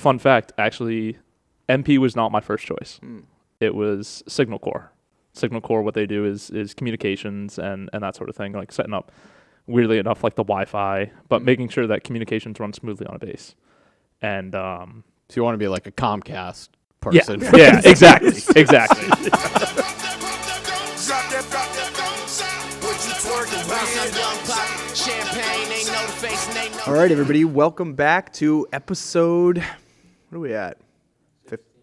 fun fact, actually, MP was not my first choice. It was Signal Corps. Signal Corps, what they do is communications and that sort of thing, like setting up, weirdly enough, like the Wi-Fi, but making sure that communications run smoothly on a base. And So you want to be like a Comcast person. yeah, exactly. All right, everybody, welcome back to episode, what are we at?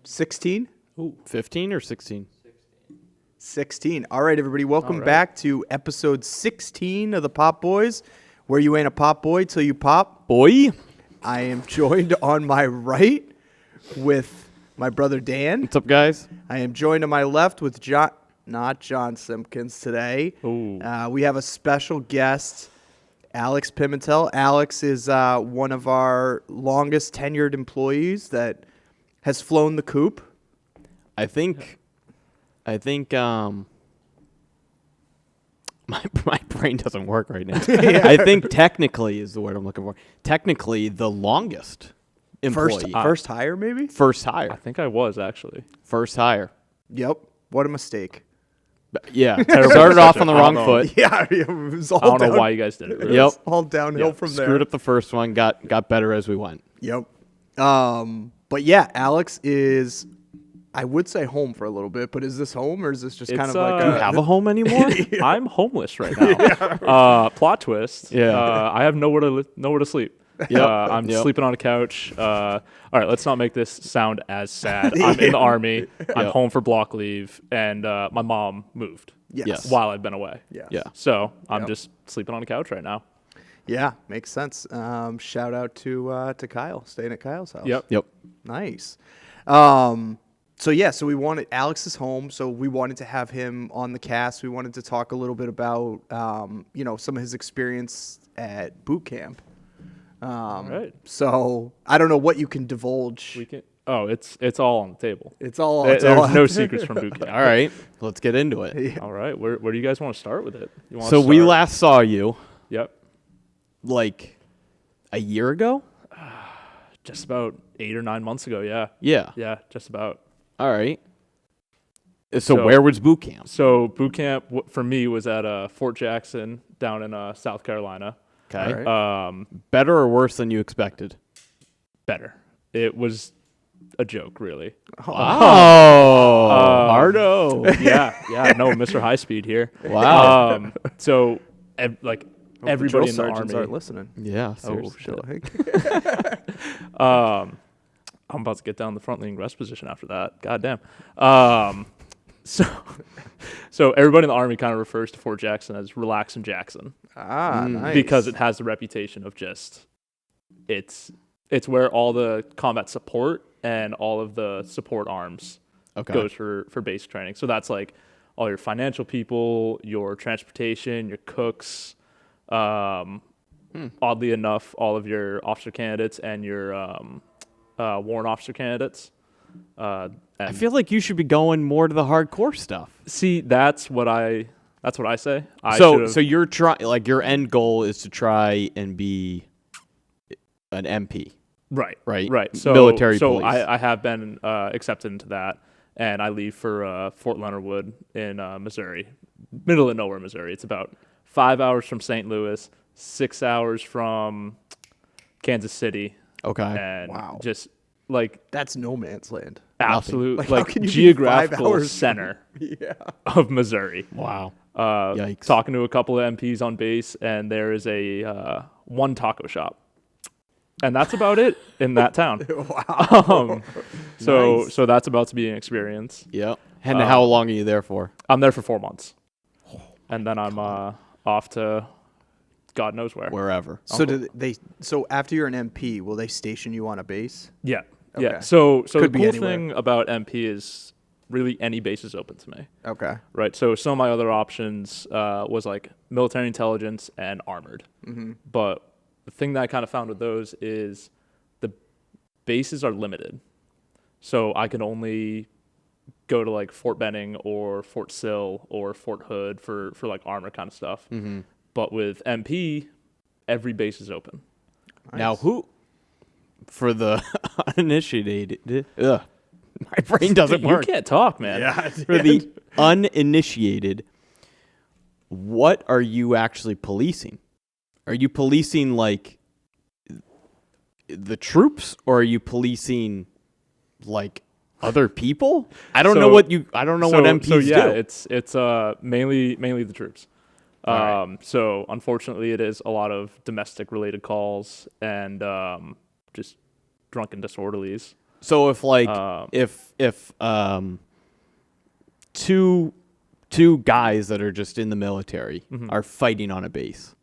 16? 15 or 16? 16. All right, everybody, welcome back to episode 16 of the Popboyz, where you ain't a pop boy till you pop. Boy. I am joined on my right with my brother Dan. What's up, guys? I am joined on my left with not John Simpkins today. We have a special guest, Alex Pimentel. Alex is one of our longest tenured employees that has flown the coop. I think my brain doesn't work right now. I think technically is the word I'm looking for. Technically the longest employee. First hire, maybe? First hire. I think I was, actually. First hire. Yep. What a mistake. Yeah. Started off on the wrong foot. Yeah, it was all I don't know why you guys did it. Really. Yep. It's all downhill from there. Screwed up the first one, got better as we went. Yep. But yeah, Alex is, I would say home for a little bit, but is this home or is this just kind of like Do you have a home anymore? I'm homeless right now. Plot twist. Yeah. I have nowhere to sleep. Yep. I'm sleeping on a couch. All right, let's not make this sound as sad. I'm in the Army. I'm home for block leave, and my mom moved Yes. while I've been away. Yeah. So I'm just sleeping on a couch right now. Yeah, makes sense. Shout out to Kyle, staying at Kyle's house. Yep. Nice. So we wanted, Alex is home, so we wanted to have him on the cast. We wanted to talk a little bit about, some of his experience at boot camp. Right. So I don't know what you can divulge. We can. Oh, it's all on the table. It's all. There's no secrets from boot camp. All right. Let's get into it. All right. Where do you guys want to start with it? You want So to we start? last saw you Yep. like a year ago? Just about 8 or 9 months ago. Yeah. Yeah. Yeah. Just about. All right. So where was boot camp? So boot camp for me was at Fort Jackson down in South Carolina. Okay. All Better or worse than you expected? Better. It was a joke, really. Oh, Hardo. Yeah. No, Mr. High Speed here. Wow. So everybody in the sergeants Army. aren't listening. Yeah. Oh Seriously. shit. I'm about to get down the front leaning rest position after that. God damn. So everybody in the Army kind of refers to Fort Jackson as Relaxin' Jackson. Nice. Because it has the reputation of just it's where all the combat support and all of the support arms goes for basic training. So that's like all your financial people, your transportation, your cooks, oddly enough, all of your officer candidates and your warrant officer candidates. I feel like you should be going more to the hardcore stuff. See, that's what I say. So you're trying, like, your end goal is to try and be an MP. Right. So military So police. I have been accepted into that, and I leave for Fort Leonard Wood in Missouri, middle of nowhere, Missouri. It's about 5 hours from St. Louis, 6 hours from Kansas City. Okay. And Wow. just like That's no man's land. absolute Like, how can you be 5 geographical hours center Yeah. of Missouri. Wow. Yikes. Talking to a couple of MPs on base, and there is a one taco shop, and that's about it in that town. Wow. So that's about to be an experience. Yep. And how long are you there for? I'm there for 4 months, and then I'm off to God knows where. Wherever. So after you're an MP, will they station you on a base? Yeah. Okay. Yeah. So the Could be cool anywhere. thing about MP is really any base is open to me. Okay. Right. So some of my other options was like military intelligence and armored. Mm-hmm. But the thing that I kind of found with those is the bases are limited. So I can only go to like Fort Benning or Fort Sill or Fort Hood for like armor kind of stuff. Mm-hmm. But with MP, every base is open. Now, who for the uninitiated, my brain doesn't You work. can't talk, man. Yeah. For the uninitiated, what are you actually policing? Are you policing like the troops, or are you policing like other people? I don't know what MPs so yeah, do. it's mainly the troops. Right. So unfortunately, it is a lot of domestic related calls and just drunken disorderlies. So if like if two guys that are just in the military are fighting on a base,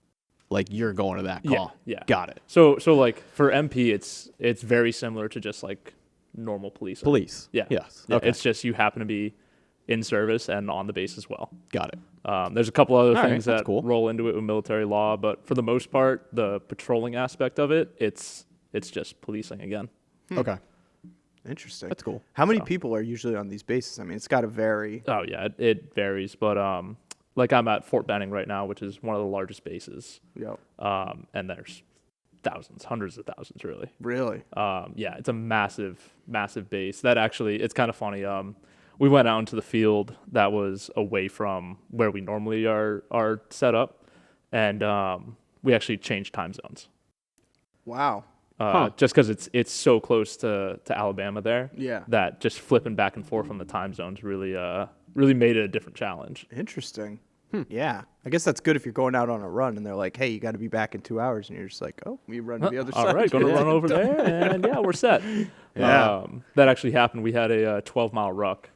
like you're going to that call. Yeah. Got it. So like for MP, it's very similar to just like normal policing. Police. Yeah. Yes. Yeah, Okay. it's just you happen to be in service and on the base as well. Got it. There's a couple other All right, things that's that cool. roll into it with military law, but for the most part, the patrolling aspect of it, it's just policing again. Okay. Interesting. That's cool. How many people are usually on these bases? I mean, it's got to vary. Oh yeah, it varies, but like I'm at Fort Benning right now, which is one of the largest bases. Yep. And there's thousands, hundreds of thousands, really. Really? Yeah, it's a massive base. That actually, it's kind of funny. We went out into the field that was away from where we normally are set up, and we actually changed time zones. Wow. Just because it's so close to Alabama there. Yeah. That just flipping back and forth on the time zones really made it a different challenge. Interesting. Yeah. I guess that's good if you're going out on a run and they're like, hey, you got to be back in 2 hours. And you're just like, oh, we run to the other side. All right, going to run over there, and yeah, we're set. Yeah. That actually happened. We had a 12-mile ruck,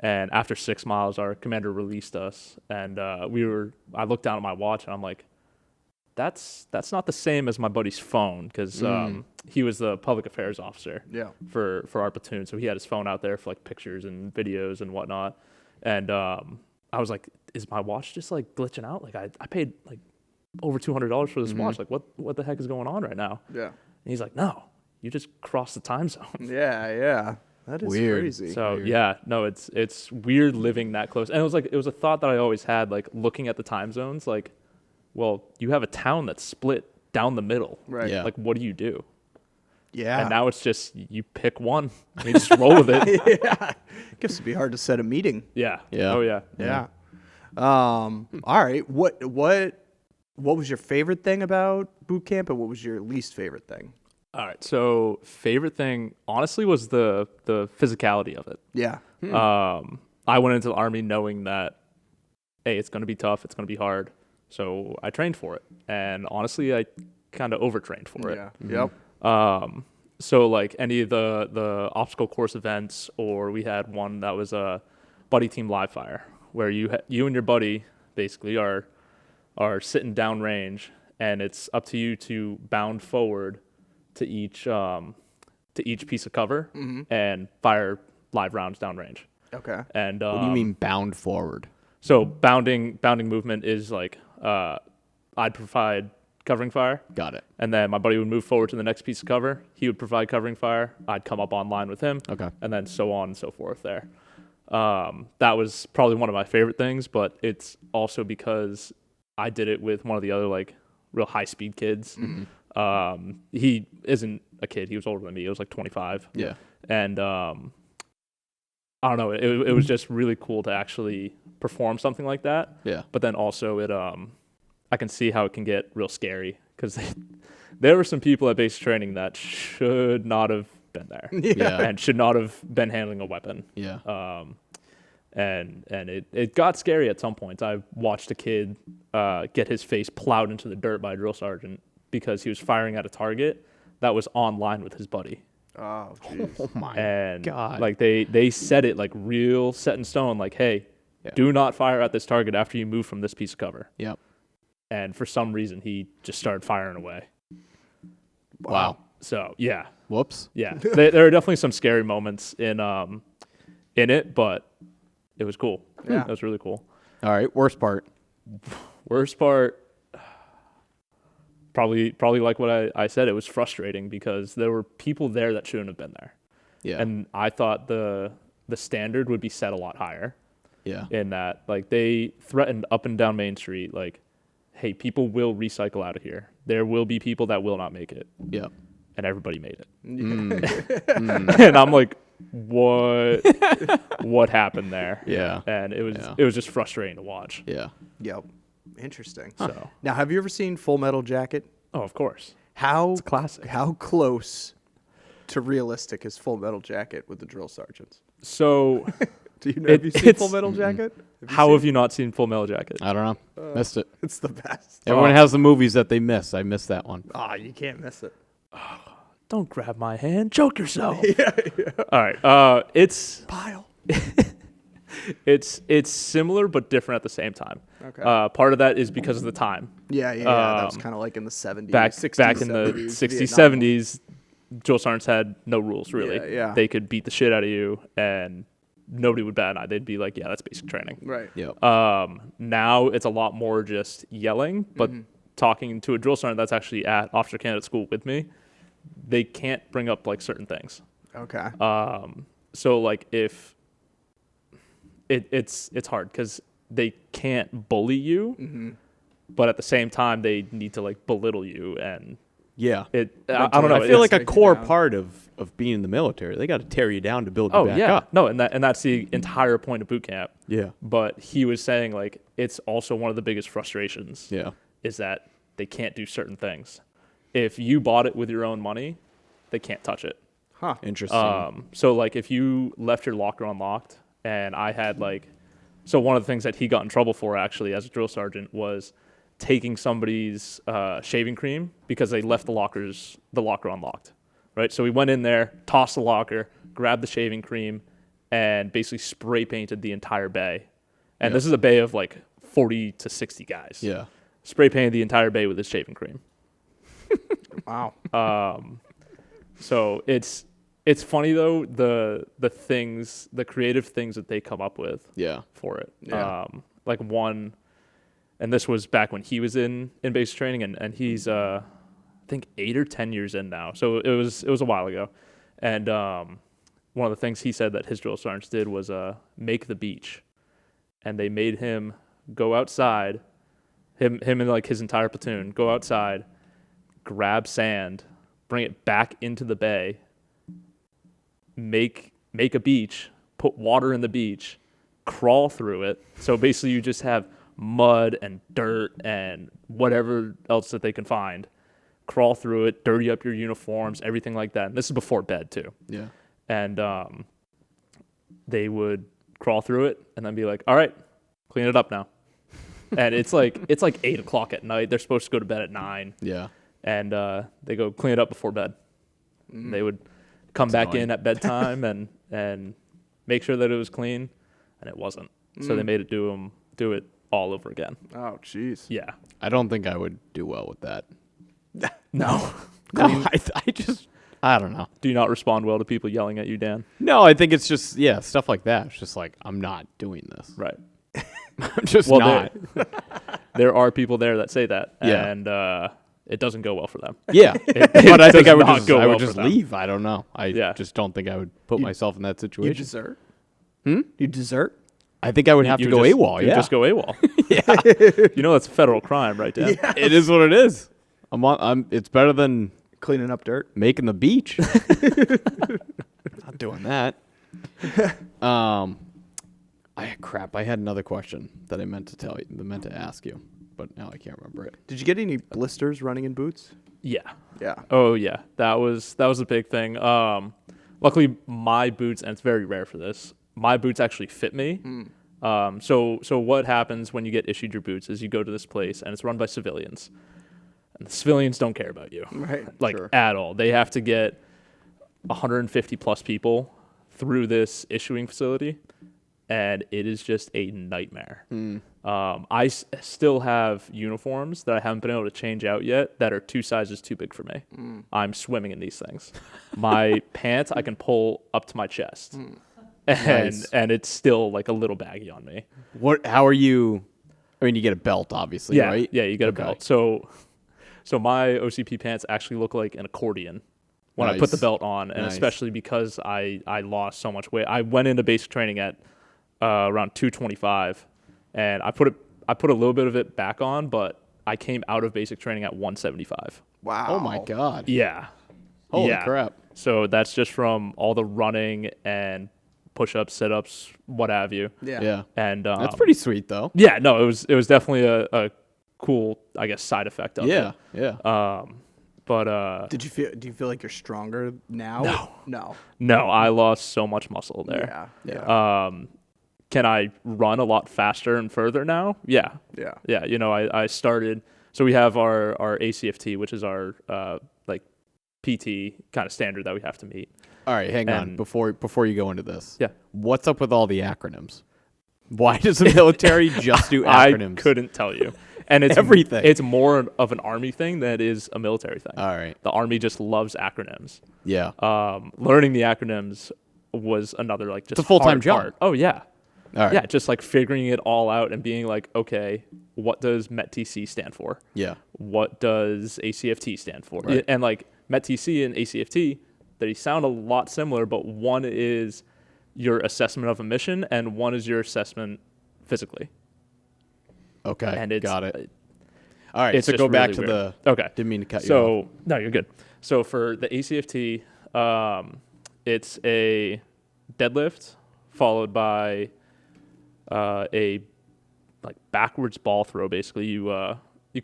and after 6 miles, our commander released us, and I looked down at my watch, and I'm like, that's not the same as my buddy's phone, because he was the public affairs officer for our platoon, so he had his phone out there for like pictures and videos and whatnot, and I was like, is my watch just like glitching out? Like I paid like over $200 for this watch. Like what the heck is going on right now? Yeah. And he's like, no, you just crossed the time zone. Yeah. That is Weird. crazy. So yeah, no, it's weird living that close. And it was a thought that I always had, like looking at the time zones, like, well, you have a town that's split down the middle. Right. Yeah. Like, what do you do? Yeah. And now it's just you pick one and you just roll with it. Yeah. Guess it'd be hard to set a meeting. Yeah. Yeah. Oh yeah. Yeah. All right. What was your favorite thing about boot camp, and what was your least favorite thing? All right. So favorite thing, honestly, was the physicality of it. Yeah. I went into the Army knowing that, hey, it's going to be tough. It's going to be hard. So I trained for it. And honestly, I kind of overtrained for it. Yeah. Yep. So like any of the obstacle course events, or we had one that was a buddy team live fire, where you and your buddy basically are sitting down range, and it's up to you to bound forward to each piece of cover and fire live rounds downrange. Okay. And What do you mean bound forward? So bounding movement is like I'd provide covering fire. Got it. And then my buddy would move forward to the next piece of cover. He would provide covering fire. I'd come up online with him. Okay. And then so on and so forth there. That was probably one of my favorite things, but it's also because I did it with one of the other like real high speed kids. He isn't a kid. He was older than me. He was like 25. Yeah. And I don't know. It was just really cool to actually perform something like that. Yeah. But then also I can see how it can get real scary, because there were some people at basic training that should not have been there. Yeah. And should not have been handling a weapon. Yeah. And it got scary at some points. I watched a kid get his face plowed into the dirt by a drill sergeant because he was firing at a target that was on line with his buddy. Oh, jeez. Oh my And God. like they set it like real set in stone, like, hey, do not fire at this target after you move from this piece of cover. Yep. And for some reason, he just started firing away. Wow. So yeah, Whoops. yeah, there are definitely some scary moments in it, but it was cool. Yeah. It was really cool. All right. Worst part. Worst part, probably like what I said. It was frustrating because there were people there that shouldn't have been there. Yeah. And I thought the standard would be set a lot higher. Yeah. In that, like, they threatened up and down Main Street, like, hey, people will recycle out of here. There will be people that will not make it. Yeah. and everybody made it. And I'm like, what happened there? Yeah. And it was just frustrating to watch. Yeah. Yep. Interesting. So, Now, have you ever seen Full Metal Jacket? oh, of course. How It's a classic. How close to realistic is Full Metal Jacket with the drill sergeants? So, Do you know? Have you seen it's- Full Metal Jacket? how have you not seen Full Metal Jacket? I don't know. Missed it. It's the best. Everyone has the movies that they miss. I missed that one. Ah, you can't miss it. Don't grab my hand, choke yourself. All right. It's Pile. it's similar but different at the same time. Okay. Part of that is because of the time. Yeah. That was kind of like in the 70s. Back 60s, back in the 70s, 60s, Vietnam. 70s, drill sergeants had no rules really. Yeah. They could beat the shit out of you and nobody would bat an eye. They'd be like, yeah, that's basic training. Right. Yep. Now it's a lot more just yelling, but talking to a drill sergeant that's actually at officer candidate school with me, they can't bring up like certain things. Okay. So like if it's hard because they can't bully you, but at the same time they need to like belittle you and Yeah. I don't know. I feel like a take you core down. part of being in the military. They got to tear you down to build you oh back yeah, up. no, and that's the entire point of boot camp. Yeah. But he was saying like it's also one of the biggest frustrations. Yeah. Is that they can't do certain things. If you bought it with your own money, they can't touch it. Huh. Interesting. So like if you left your locker unlocked and I had like, so one of the things that he got in trouble for actually as a drill sergeant was taking somebody's shaving cream because they left the locker unlocked, right? So we went in there, tossed the locker, grabbed the shaving cream, and basically spray painted the entire bay. And this is a bay of like 40 to 60 guys. yeah. Spray painted the entire bay with his shaving cream. Wow. So it's funny though the creative things that they come up with Yeah. for it. Yeah. Like one, and this was back when he was in basic training, and he's I think 8 or 10 years in now. So it was a while ago, and one of the things he said that his drill sergeants did was make the beach, and they made him go outside, him and like his entire platoon go outside, grab sand, bring it back into the bay, make a beach, put water in the beach, crawl through it. So basically you just have mud and dirt and whatever else that they can find, crawl through it, dirty up your uniforms, everything like that. And this is before bed too. Yeah. And they would crawl through it and then be like, all right, clean it up now. And it's like 8 o'clock at night. They're supposed to go to bed at 9. Yeah. And they go clean it up before bed. And they would come back annoying. in at bedtime and make sure that it was clean, and it wasn't. So they made it do it all over again. Oh, jeez. Yeah. I don't think I would do well with that. No. No, I don't know. Do you not respond well to people yelling at you, Dan? No, I think it's just, stuff like that. It's just like, I'm not doing this. Right. I'm just Well, not. There are people there that say that, Yeah. and it doesn't go well for them. Yeah. But I think does I would not just, go I would well for just them. leave. I don't know. I Yeah. just don't think I would put myself in that You situation. desert? Hmm? You desert? I think I would have to You go just- AWOL, you yeah. just go AWOL. You know that's a federal crime, right, Dan? Yeah. It is what it is. It's better than Cleaning up dirt? making the beach. Not doing that. I had another question that I meant to ask you, but now I can't remember it. Did you get any blisters running in boots? Yeah. Yeah. Oh yeah, that was a big thing. Luckily, my boots, and it's very rare for this, my boots actually fit me. So what happens when you get issued your boots is you go to this place and it's run by civilians, and the civilians don't care about you, Right. like Sure. at all. They have to get 150 plus people through this issuing facility, and it is just a nightmare. I still have uniforms that I haven't been able to change out yet that are 2 sizes too big for me. I'm swimming in these things. My pants I can pull up to my chest, and Nice. and it's still like a little baggy on me. How are you? I mean, you get a belt, obviously, Yeah, right? yeah, you get Okay. a belt. So my OCP pants actually look like an accordion when I put the Nice. belt on, and Nice. especially because I lost so much weight. I went into basic training at around 225, and I put a little bit of it back on, but I came out of basic training at 175. Wow. Oh my God. Yeah, Holy Yeah. crap. So that's just from all the running and push-ups, sit-ups, what have you. Yeah. And That's pretty sweet, though. Yeah, no, it was definitely a cool, I guess, side effect of it. Yeah. Do you feel like you're stronger now? No, I lost so much muscle there. Yeah. Can I run a lot faster and further now? Yeah. You know, I started. So we have our ACFT, which is our like PT kind of standard that we have to meet. All right, hang on. Before you go into this. Yeah. What's up with all the acronyms? Why does the military just do acronyms? I couldn't tell you. And it's everything. It's more of an Army thing than it is a military thing. All right. The Army just loves acronyms. Yeah. Learning the acronyms was another like just it's a full-time job. Part. Oh yeah. All right. Yeah, just like figuring it all out and being like, okay, what does METTC stand for? Yeah. What does ACFT stand for? Right. And like METTC and ACFT, they sound a lot similar, but one is your assessment of a mission and one is your assessment physically. Okay. And it's, got it. All right. It's So just go back really to weird. the. Okay. Didn't mean to cut you off. So no, you're good. So for the ACFT, it's a deadlift followed by a like backwards ball throw. Basically, you kind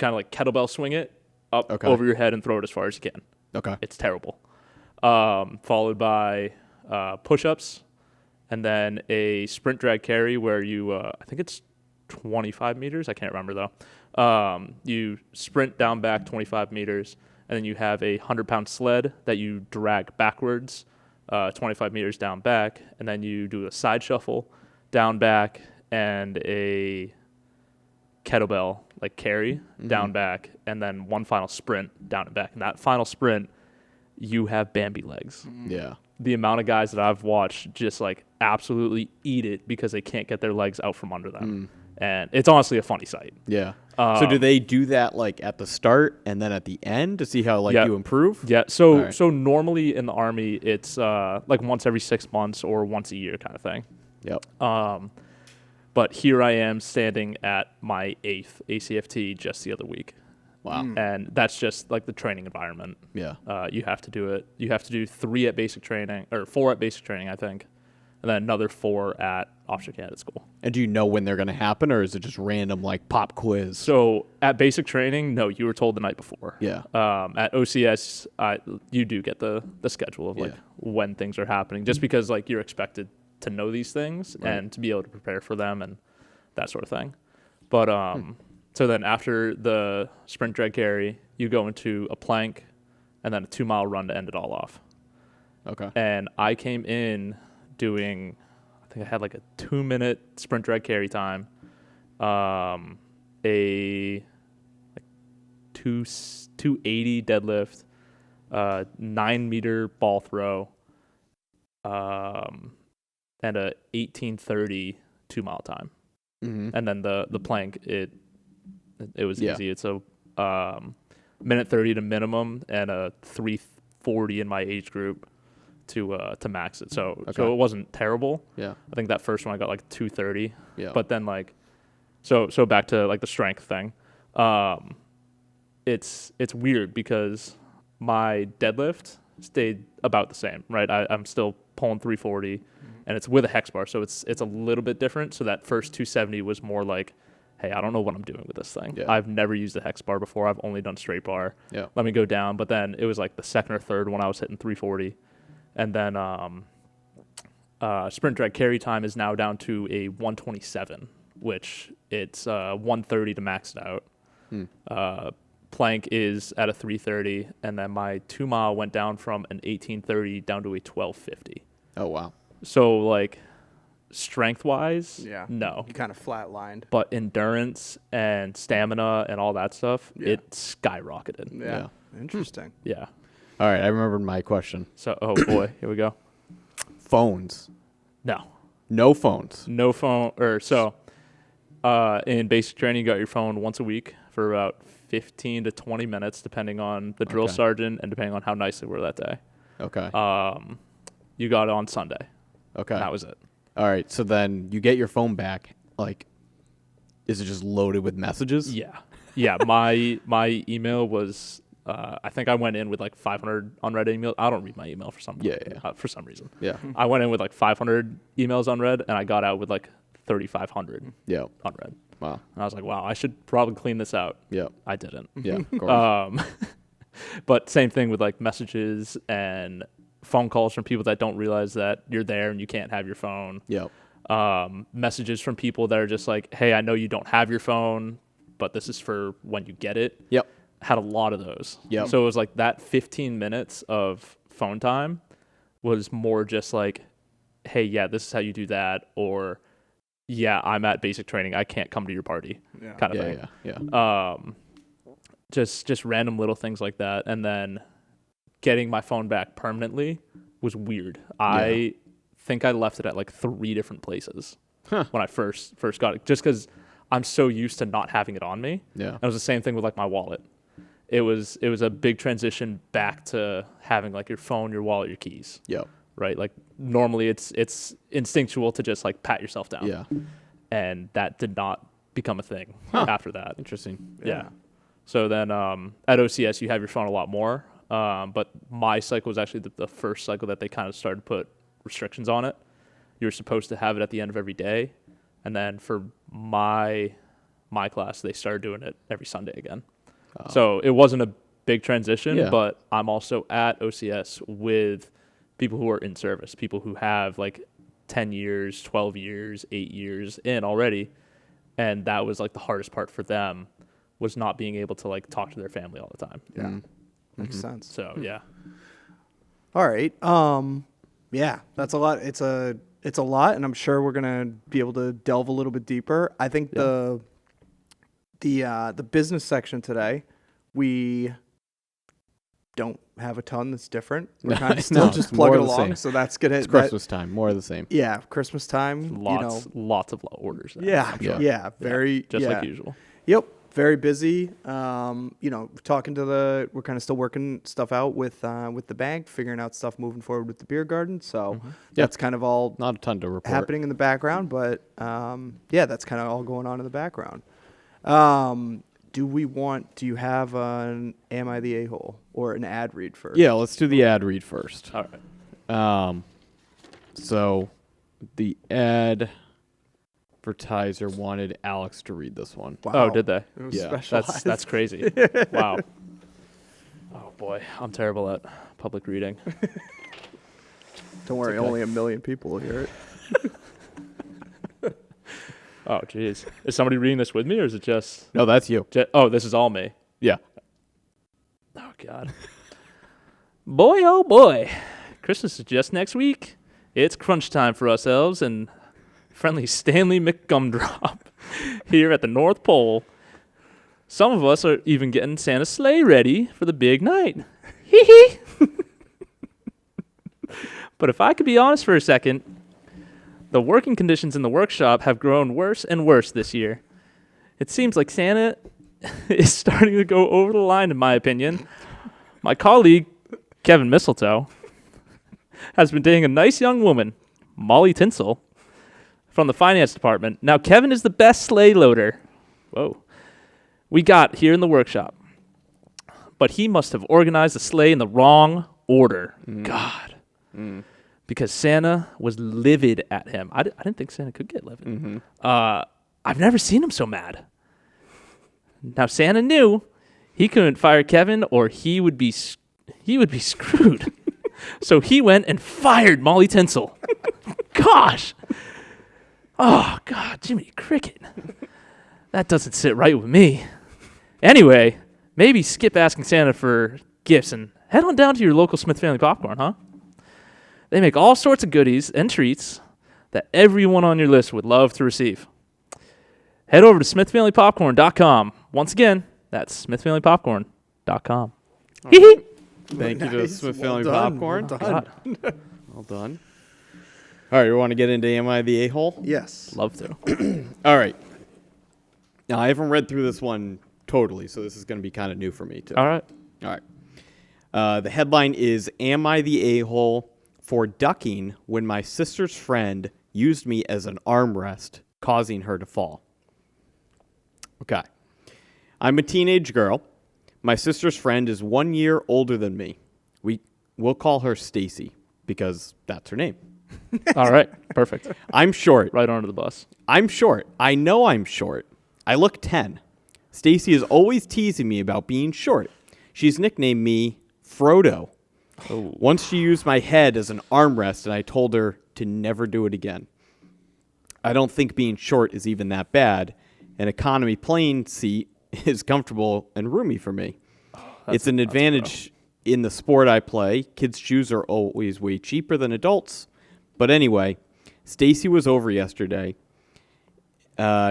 of like kettlebell swing it up over your head and throw it as far as you can. Okay. It's terrible. Followed by push-ups, and then a sprint drag carry where you I think it's 25 meters. I can't remember though. You sprint down back 25 meters, and then you have a 100-pound sled that you drag backwards 25 meters down back, and then you do a side shuffle down back and a kettlebell like carry down back, and then one final sprint down and back. And that final sprint, you have Bambi legs. Yeah. The amount of guys that I've watched just like absolutely eat it because they can't get their legs out from under them. And it's honestly a funny sight. Yeah. So do they do that like at the start and then at the end to see how like you improve? Yeah. So so normally in the Army it's like once every 6 months or once a year kind of thing. Yep. But here I am standing at my 8th ACFT just the other week. Wow. And that's just like the training environment. Yeah. You have to do it. You have to do 3 at basic training, or 4 at basic training, I think, and then another 4 at officer candidate school. And do you know when they're going to happen, or is it just random like pop quiz? So at basic training, no, you were told the night before. Yeah. At OCS, you do get the schedule of like when things are happening, just because like you're expected to know these things and to be able to prepare for them and that sort of thing. But so then after the sprint drag carry, you go into a plank and then a 2-mile run to end it all off. Okay. And I came in doing, I think I had like a 2-minute sprint drag carry time, a like 280 deadlift, 9-meter ball throw, and a 18:30 2-mile time. And then the plank, it was easy. It's a minute 30 to minimum and a 3:40 in my age group to max it. So so it wasn't terrible. Yeah. I think that first one I got like 2:30. Yeah. But then like so back to like the strength thing. It's weird because my deadlift stayed about the same, right? I'm still pulling 340 and it's with a hex bar, so it's a little bit different. So that first 270 was more like, hey, I don't know what I'm doing with this thing. Yeah. I've never used a hex bar before. I've only done straight bar. Yeah. Let me go down. But then it was like the second or third when I was hitting 340. And then sprint drag carry time is now down to a 127, which it's 130 to max it out. Plank is at a 330, and then my 2-mile went down from an 1830 down to a 1250. Oh, wow. So like strength-wise, no. You kind of flatlined. But endurance and stamina and all that stuff, it skyrocketed. Yeah. Interesting. Yeah. All right, I remembered my question. So, oh boy, here we go. Phones. No. No phones. No phone. In basic training, you got your phone once a week for about 15 to 20 minutes, depending on the drill sergeant and depending on how nice they were that day. Okay. You got it on Sunday. Okay. That was it. All right, so then you get your phone back. Like, is it just loaded with messages? Yeah. Yeah, my email was I think I went in with like 500 unread emails. I don't read my email for some for some reason. Yeah. I went in with like 500 emails unread, and I got out with like 3,500 unread. Wow. And I was like, wow, I should probably clean this out. Yeah. I didn't. Yeah. Of course. But same thing with like messages and phone calls from people that don't realize that you're there and you can't have your phone. Yep. Messages from people that are just like, hey, I know you don't have your phone, but this is for when you get it. Yep. Had a lot of those. Yep. So it was like that 15 minutes of phone time was more just like, hey, yeah, this is how you do that, or yeah, I'm at basic training, I can't come to your party, kind of thing. Yeah. Just random little things like that, and then getting my phone back permanently was weird. I think I left it at like 3 different places when I first got it, just because I'm so used to not having it on me. Yeah. And it was the same thing with like my wallet. It was a big transition back to having like your phone, your wallet, your keys. Yep. Right? Like normally it's instinctual to just like pat yourself down. Yeah. And that did not become a thing after that. Interesting. Yeah. So then at OCS you have your phone a lot more. But my cycle was actually the first cycle that they kind of started to put restrictions on it. You were supposed to have it at the end of every day. And then for my class, they started doing it every Sunday again. So it wasn't a big transition, but I'm also at OCS with people who are in service, people who have like 10 years, 12 years, 8 years in already. And that was like the hardest part for them, was not being able to like talk to their family all the time. Yeah. Makes sense. So, yeah. All right. Yeah, that's a lot. It's a lot, and I'm sure we're gonna be able to delve a little bit deeper. I think the business section today, we don't have a ton that's different. We're kind of still just plugging along, so that's gonna. It's Christmas time, more of the same. Yeah, Christmas time. Lots of orders. There, yeah, very just like usual. Yep. Very busy. Talking to we're kind of still working stuff out with the bank, figuring out stuff moving forward with the beer garden. So that's kind of all not a ton to report happening in the background, but that's kind of all going on in the background. Do you have an Am I the A-hole or an ad read first? Yeah, let's do the ad read first. All right. So the advertiser wanted Alex to read this one. Wow. Oh, did they? It was Yeah. specialized. That's crazy. Wow. Oh boy, I'm terrible at public reading. Don't worry, only 1 million people will hear it. Oh jeez, is somebody reading this with me, or is it just? No, that's you. Oh, this is all me. Yeah. Oh god. Boy, oh boy, Christmas is just next week. It's crunch time for us elves and friendly Stanley McGumdrop here at the North Pole. Some of us are even getting Santa's sleigh ready for the big night. Hee hee. But if I could be honest for a second, the working conditions in the workshop have grown worse and worse this year. It seems like Santa is starting to go over the line, in my opinion. My colleague, Kevin Mistletoe, has been dating a nice young woman, Molly Tinsel, from the finance department. Now, Kevin is the best sleigh loader we got here in the workshop. But he must have organized the sleigh in the wrong order. God. Because Santa was livid at him. I didn't think Santa could get livid. I've never seen him so mad. Now, Santa knew he couldn't fire Kevin or he would be screwed. So he went and fired Molly Tinsel. Gosh. Oh, God, Jiminy Cricket. That doesn't sit right with me. Anyway, maybe skip asking Santa for gifts and head on down to your local Smith Family Popcorn, huh? They make all sorts of goodies and treats that everyone on your list would love to receive. Head over to smithfamilypopcorn.com. Once again, that's smithfamilypopcorn.com. Hee-hee. Thank you to Nice. Smith Well Family done. Popcorn. Well done. Well done. All right, you want to get into Am I the A-hole? Yes. Love to. All right. Now, I haven't read through this one totally, so this is going to be kind of new for me, too. All right. All right. The headline is, Am I the A-hole for ducking when my sister's friend used me as an armrest, causing her to fall? Okay. I'm a teenage girl. My sister's friend is 1 year older than me. We'll call her Stacy because that's her name. All right. Perfect. I'm short. Right onto the bus. I'm short. I know I'm short. I look 10. Stacy is always teasing me about being short. She's nicknamed me Frodo. Oh. Once she used my head as an armrest, and I told her to never do it again. I don't think being short is even that bad. An economy plane seat is comfortable and roomy for me. It's an advantage in the sport I play. Kids' shoes are always way cheaper than adults. But anyway, Stacy was over yesterday.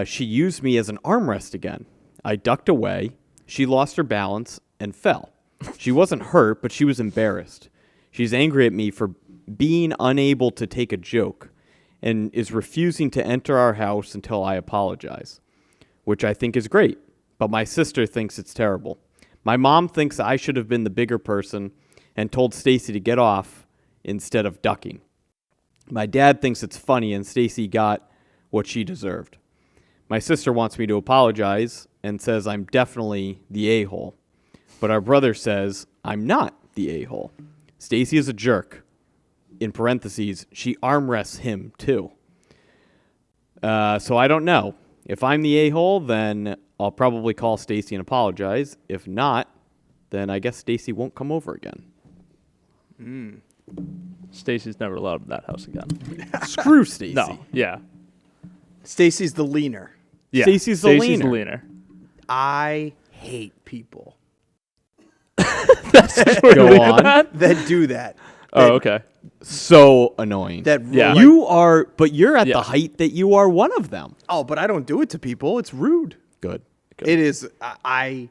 She used me as an armrest again. I ducked away. She lost her balance and fell. She wasn't hurt, but she was embarrassed. She's angry at me for being unable to take a joke and is refusing to enter our house until I apologize, which I think is great, but my sister thinks it's terrible. My mom thinks I should have been the bigger person and told Stacy to get off instead of ducking. My dad thinks it's funny and Stacy got what she deserved. My sister wants me to apologize and says I'm definitely the a-hole. But our brother says I'm not the a-hole. Stacy is a jerk. In parentheses, she armrests him too. So I don't know. If I'm the a-hole, then I'll probably call Stacy and apologize. If not, then I guess Stacy won't come over again. Stacy's never allowed in that house again. Screw Stacy. No. Yeah. Stacy's the leaner. Yeah. Stacy's the leaner. I hate people Go on. that do that. Oh, okay. So annoying. That Yeah. like- You are, but you're at Yeah. the height that you are one of them. Oh, but I don't do it to people. It's rude. Good. It is. I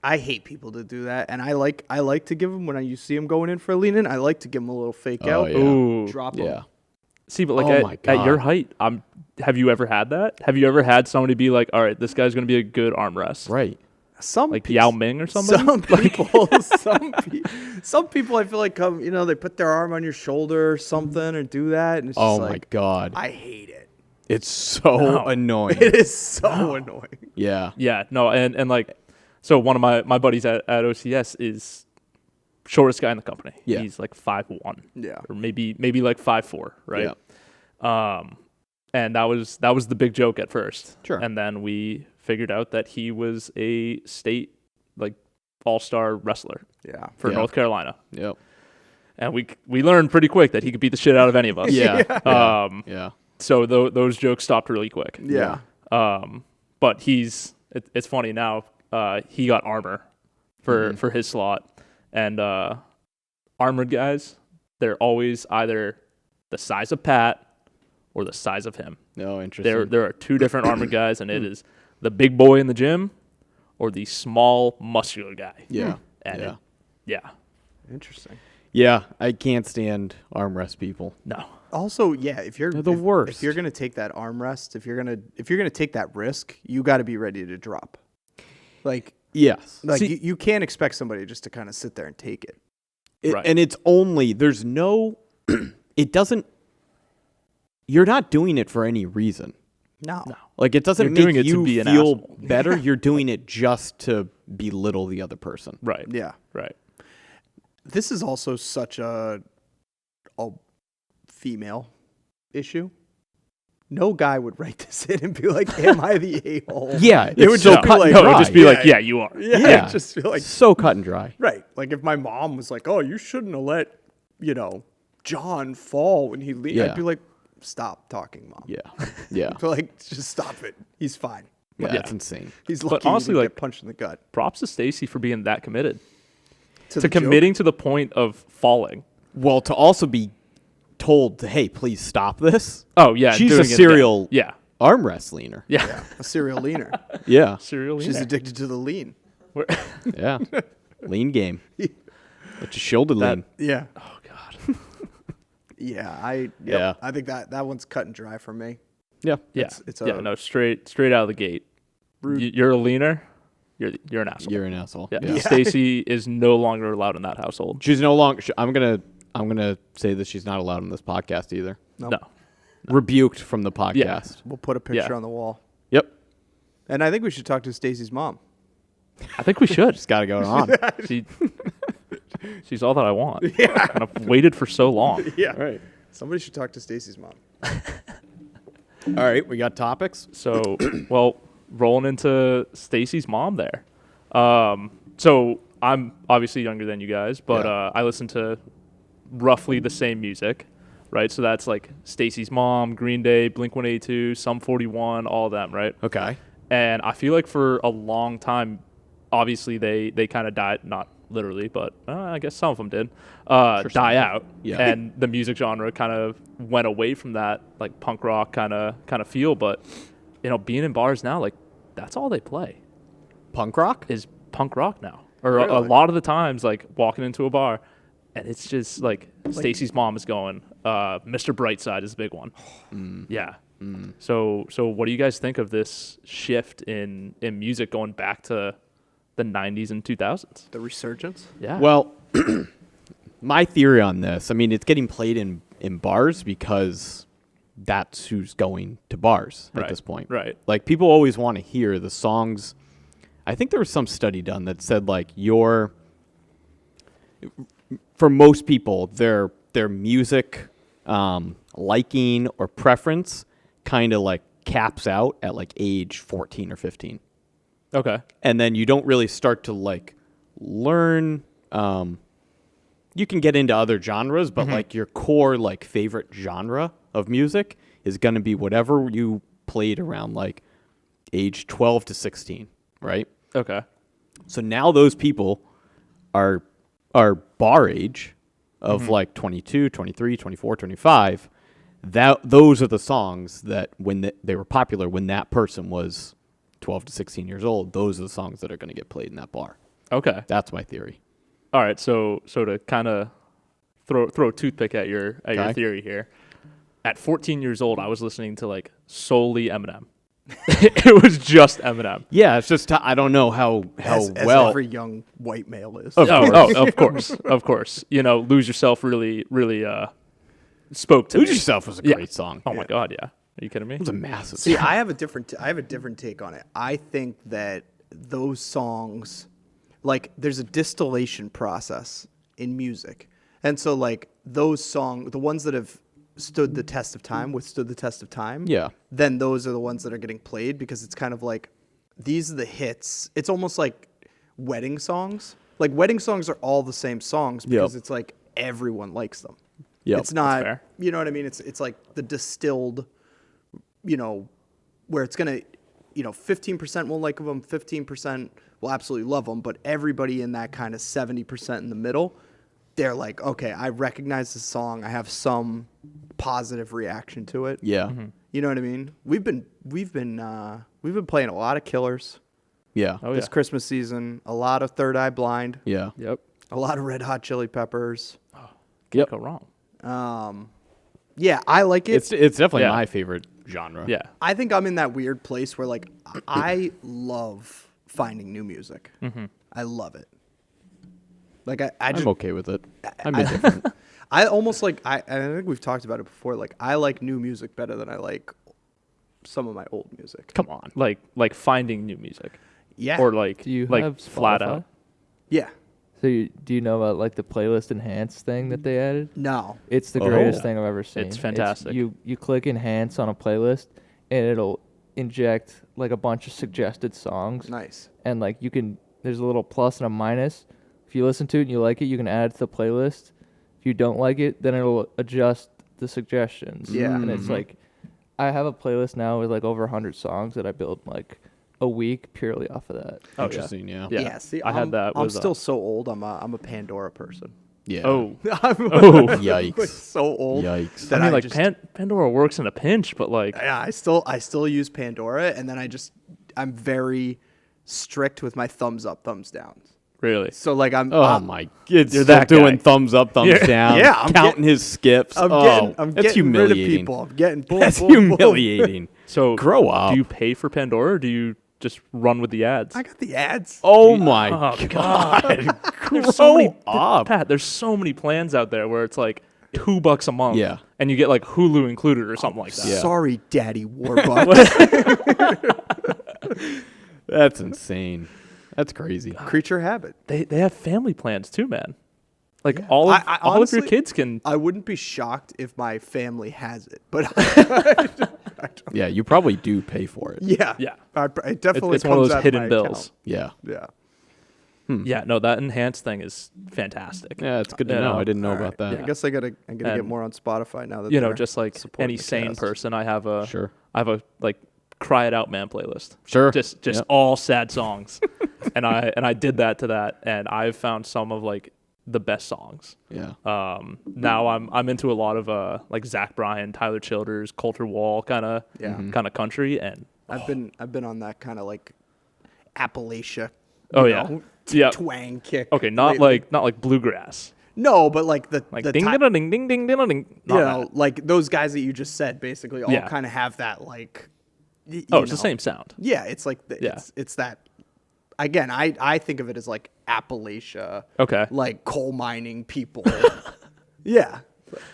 hate people to do that, and I like to give them when you see them going in for a lean in. I like to give them a little fake Oh, out, yeah. Ooh. drop them. Yeah. See, but like Oh my at your God. height, have you ever had that? Have you ever had somebody be like, all right, this guy's going to be a good armrest? Right. Some Like pe- Yao Ming or somebody? some people I feel like come, they put their arm on your shoulder or something or do that, and it's Oh just my like, God. I hate it. It's so No. annoying. It is so annoying. Yeah. Yeah, no, and like, so one of my buddies at OCS is shortest guy in the company. Yeah. He's like 5'1", Yeah. or maybe like 5'4", right? And that was the big joke at first. Sure. And then we figured out that he was a state like all-star wrestler Yeah. for Yeah. North Carolina. Yep. And we learned pretty quick that he could beat the shit out of any of us. Yeah. Yeah. So those jokes stopped really quick. Yeah. But it's funny now. He got armor for his slot, and armored guys, they're always either the size of Pat or the size of him. No, interesting. There are two different armored guys, and it is the big boy in the gym or the small muscular guy. Yeah. And Yeah. Interesting. Yeah. I can't stand armrest people. No. Also, yeah, if you're They're the if worst. you're gonna take that armrest, if you're gonna take that risk, you got to be ready to drop. Like Yes. you can't expect somebody just to kind of sit there and take it. Right. And it's only, there's no, it doesn't, you're not doing it for any reason. No. Like, it doesn't You're make doing it to you be an feel asshole. better. You're doing it just to belittle the other person. Right. Yeah. Right. This is also such a female issue. No guy would write this in and be like, "Am I the a-hole?" Yeah. It would it's so just be cut like, and No, it dry. would just be like, yeah, you are. Yeah. Yeah. Just feel like So cut and dry. right. Like if my mom was like, "Oh, you shouldn't have let John fall when he leaned," Yeah. I'd be like, "Stop talking, mom." Yeah. Yeah. I'd be like, just stop it. He's fine. Yeah. Yeah. That's insane. He's But lucky he honestly, didn't like- get punched in the gut. Props to Stacy for being that committed. To To committing to the point of falling. Well, to also be told, hey, please stop this. Oh, yeah. She's doing a it again. serial Yeah. arm wrest leaner. Yeah. a serial leaner. Yeah. Serial She's leaner. addicted to the lean. We're- Yeah. Lean game. Let your shoulder That- lean. Yeah. Oh, God. Yeah. I think that one's cut and dry for me. Yeah. Yeah. It's yeah. a- No, straight out of the gate. You're a leaner. You're an asshole. You're an asshole. Yeah. Yeah. Stacy is no longer allowed in that household. She's no longer. I'm gonna say that she's not allowed on this podcast either. Nope. No. Rebuked from the podcast. We'll put a picture Yeah. on the wall. Yep. And I think we should talk to Stacy's mom. I think we should. Just got to go on. She, she's all that I want. Yeah. And I've waited for so long. Yeah. All right. Somebody should talk to Stacy's mom. All right, we got topics. So, well, rolling into Stacy's mom there. So I'm obviously younger than you guys, but Yeah. I listen to roughly the same music, right? So that's like Stacy's mom, Green Day, Blink-182, Sum 41, all of them, right? Okay. And I feel like for a long time, obviously they kind of died, not literally, but I guess some of them did, die out. Yeah. And the music genre kind of went away from that like punk rock kind of feel. But, being in bars now, like that's all they play Punk rock? is punk rock now. Or a Really? lot of the times, like walking into a bar, and it's just like Stacy's mom is going, Mr. Brightside is a big one. Yeah. So what do you guys think of this shift in music going back to the 90s and 2000s? The resurgence? Yeah. Well, my theory on this, I mean, it's getting played in bars because that's who's going to bars at Right, this point. right. Like, people always want to hear the songs. I think there was some study done that said, like, for most people, their music liking or preference kind of, like, caps out at, like, age 14 or 15. Okay. And then you don't really start to like learn. You can get into other genres, but like your core like favorite genre of music is going to be whatever you played around like age 12 to 16, right? Okay. So now those people are bar age of like 22, 23, 24, 25. Those are the songs that when they were popular when that person was 12 to 16 years old, those are the songs that are going to get played in that bar. Okay. That's my theory. All right. So to kind of throw a toothpick at your theory here. At 14 years old, I was listening to like solely Eminem. It was just Eminem. Yeah, it's just I don't know how As well. every young white male is. Of course, of course. Lose Yourself really spoke to Lose me. Yourself was a Yeah. great song. Oh my God, yeah. Are you kidding me? It was a massive See, song. I have a different take on it. I think that those songs, like, there's a distillation process in music, and so like those songs, the ones that have withstood the test of time. Yeah. Then those are the ones that are getting played because it's kind of like these are the hits. It's almost like wedding songs. Like wedding songs are all the same songs because it's like everyone likes them. Yep. It's not, fair. you know what I mean? It's like the distilled, where it's going to, 15% won't like them, 15% will absolutely love them, but everybody in that kind of 70% in the middle, they're like, okay, I recognize this song. I have some positive reaction to it. Yeah. Mm-hmm. You know what I mean? We've been playing a lot of Killers Yeah. Oh, this yeah. Christmas season, a lot of Third Eye Blind, Yeah. Yep. a lot of Red Hot Chili Peppers. Can't go wrong. Yeah, I like it. It's definitely Yeah. my favorite genre. Yeah. I think I'm in that weird place where like I love finding new music. Mm-hmm. I love it. Like I I'm just okay with it. I'm indifferent. I almost like I think we've talked about it before. Like I like new music better than I like some of my old music. Come on. Like finding new music. Yeah. Or like Do you like have flat Spotify? out. Yeah. So do you know about like the playlist enhance thing that they added? No. It's the Oh. greatest thing I've ever seen. It's fantastic. You click enhance on a playlist and it'll inject like a bunch of suggested songs, Nice. and like there's a little plus and a minus. If you listen to it and you like it, you can add it to the playlist. If you don't like it, then it'll adjust the suggestions. Yeah. And it's like I have a playlist now with like over 100 songs that I build like a week purely off of that. Oh, Interesting. Yeah. Yeah. See, I had that I'm with, still so old. I'm a Pandora person. Yeah. Oh. I'm Yikes. like so old. Yikes. that I mean, like just- Pandora works in a pinch, but like, Yeah, I still use Pandora, and then I'm very strict with my thumbs up, thumbs downs. really. So like I'm Oh my! It's You're still that doing guy. thumbs up, thumbs Yeah. down. Yeah, I'm counting his skips. I'm that's getting humiliating. rid of people. I'm getting boom, That's boom, boom. humiliating. So Grow up. Do you pay for Pandora, or do you just run with the ads? I got the ads. Oh my Oh, god! There's so many, up. Pat, there's so many plans out there where it's like $2 a month. Yeah. And you get like Hulu included or something like that. Yeah. Sorry, Daddy Warbucks. That's insane. That's crazy. Creature habit. They have family plans too, man. Like all of I all of your honestly- kids can. I wouldn't be shocked if my family has it, but Yeah, you probably do pay for it. yeah, Yeah. it definitely It's one of comes those out hidden my bills. Yeah. account. Yeah, no, that enhanced thing is fantastic. Yeah, it's good to You know. know. I didn't know All about right. that. I guess I gotta get And, more on Spotify now that You know, they're just like supporting any the sane cast. person, I have a Sure. like cry it out man playlist. Sure. Just Yep. all sad songs. and I did that to that, and I've found some of like the best songs. Yeah. Now I'm into a lot of like Zach Bryan, Tyler Childers, Coulter Wall kind of country, and I've been on that kind of like Appalachia. Oh, you yeah. know, Yeah. twang kick. okay, not lately. like bluegrass, no, but like the like the ding ti- ding ding ding ding ding ding. you know, like those guys that you just said, basically all Yeah. kind of have that like. Oh, it's the same sound. Yeah, it's like Yeah. it's that. Again, I think of it as like Appalachia. Okay. Like coal mining people. Yeah,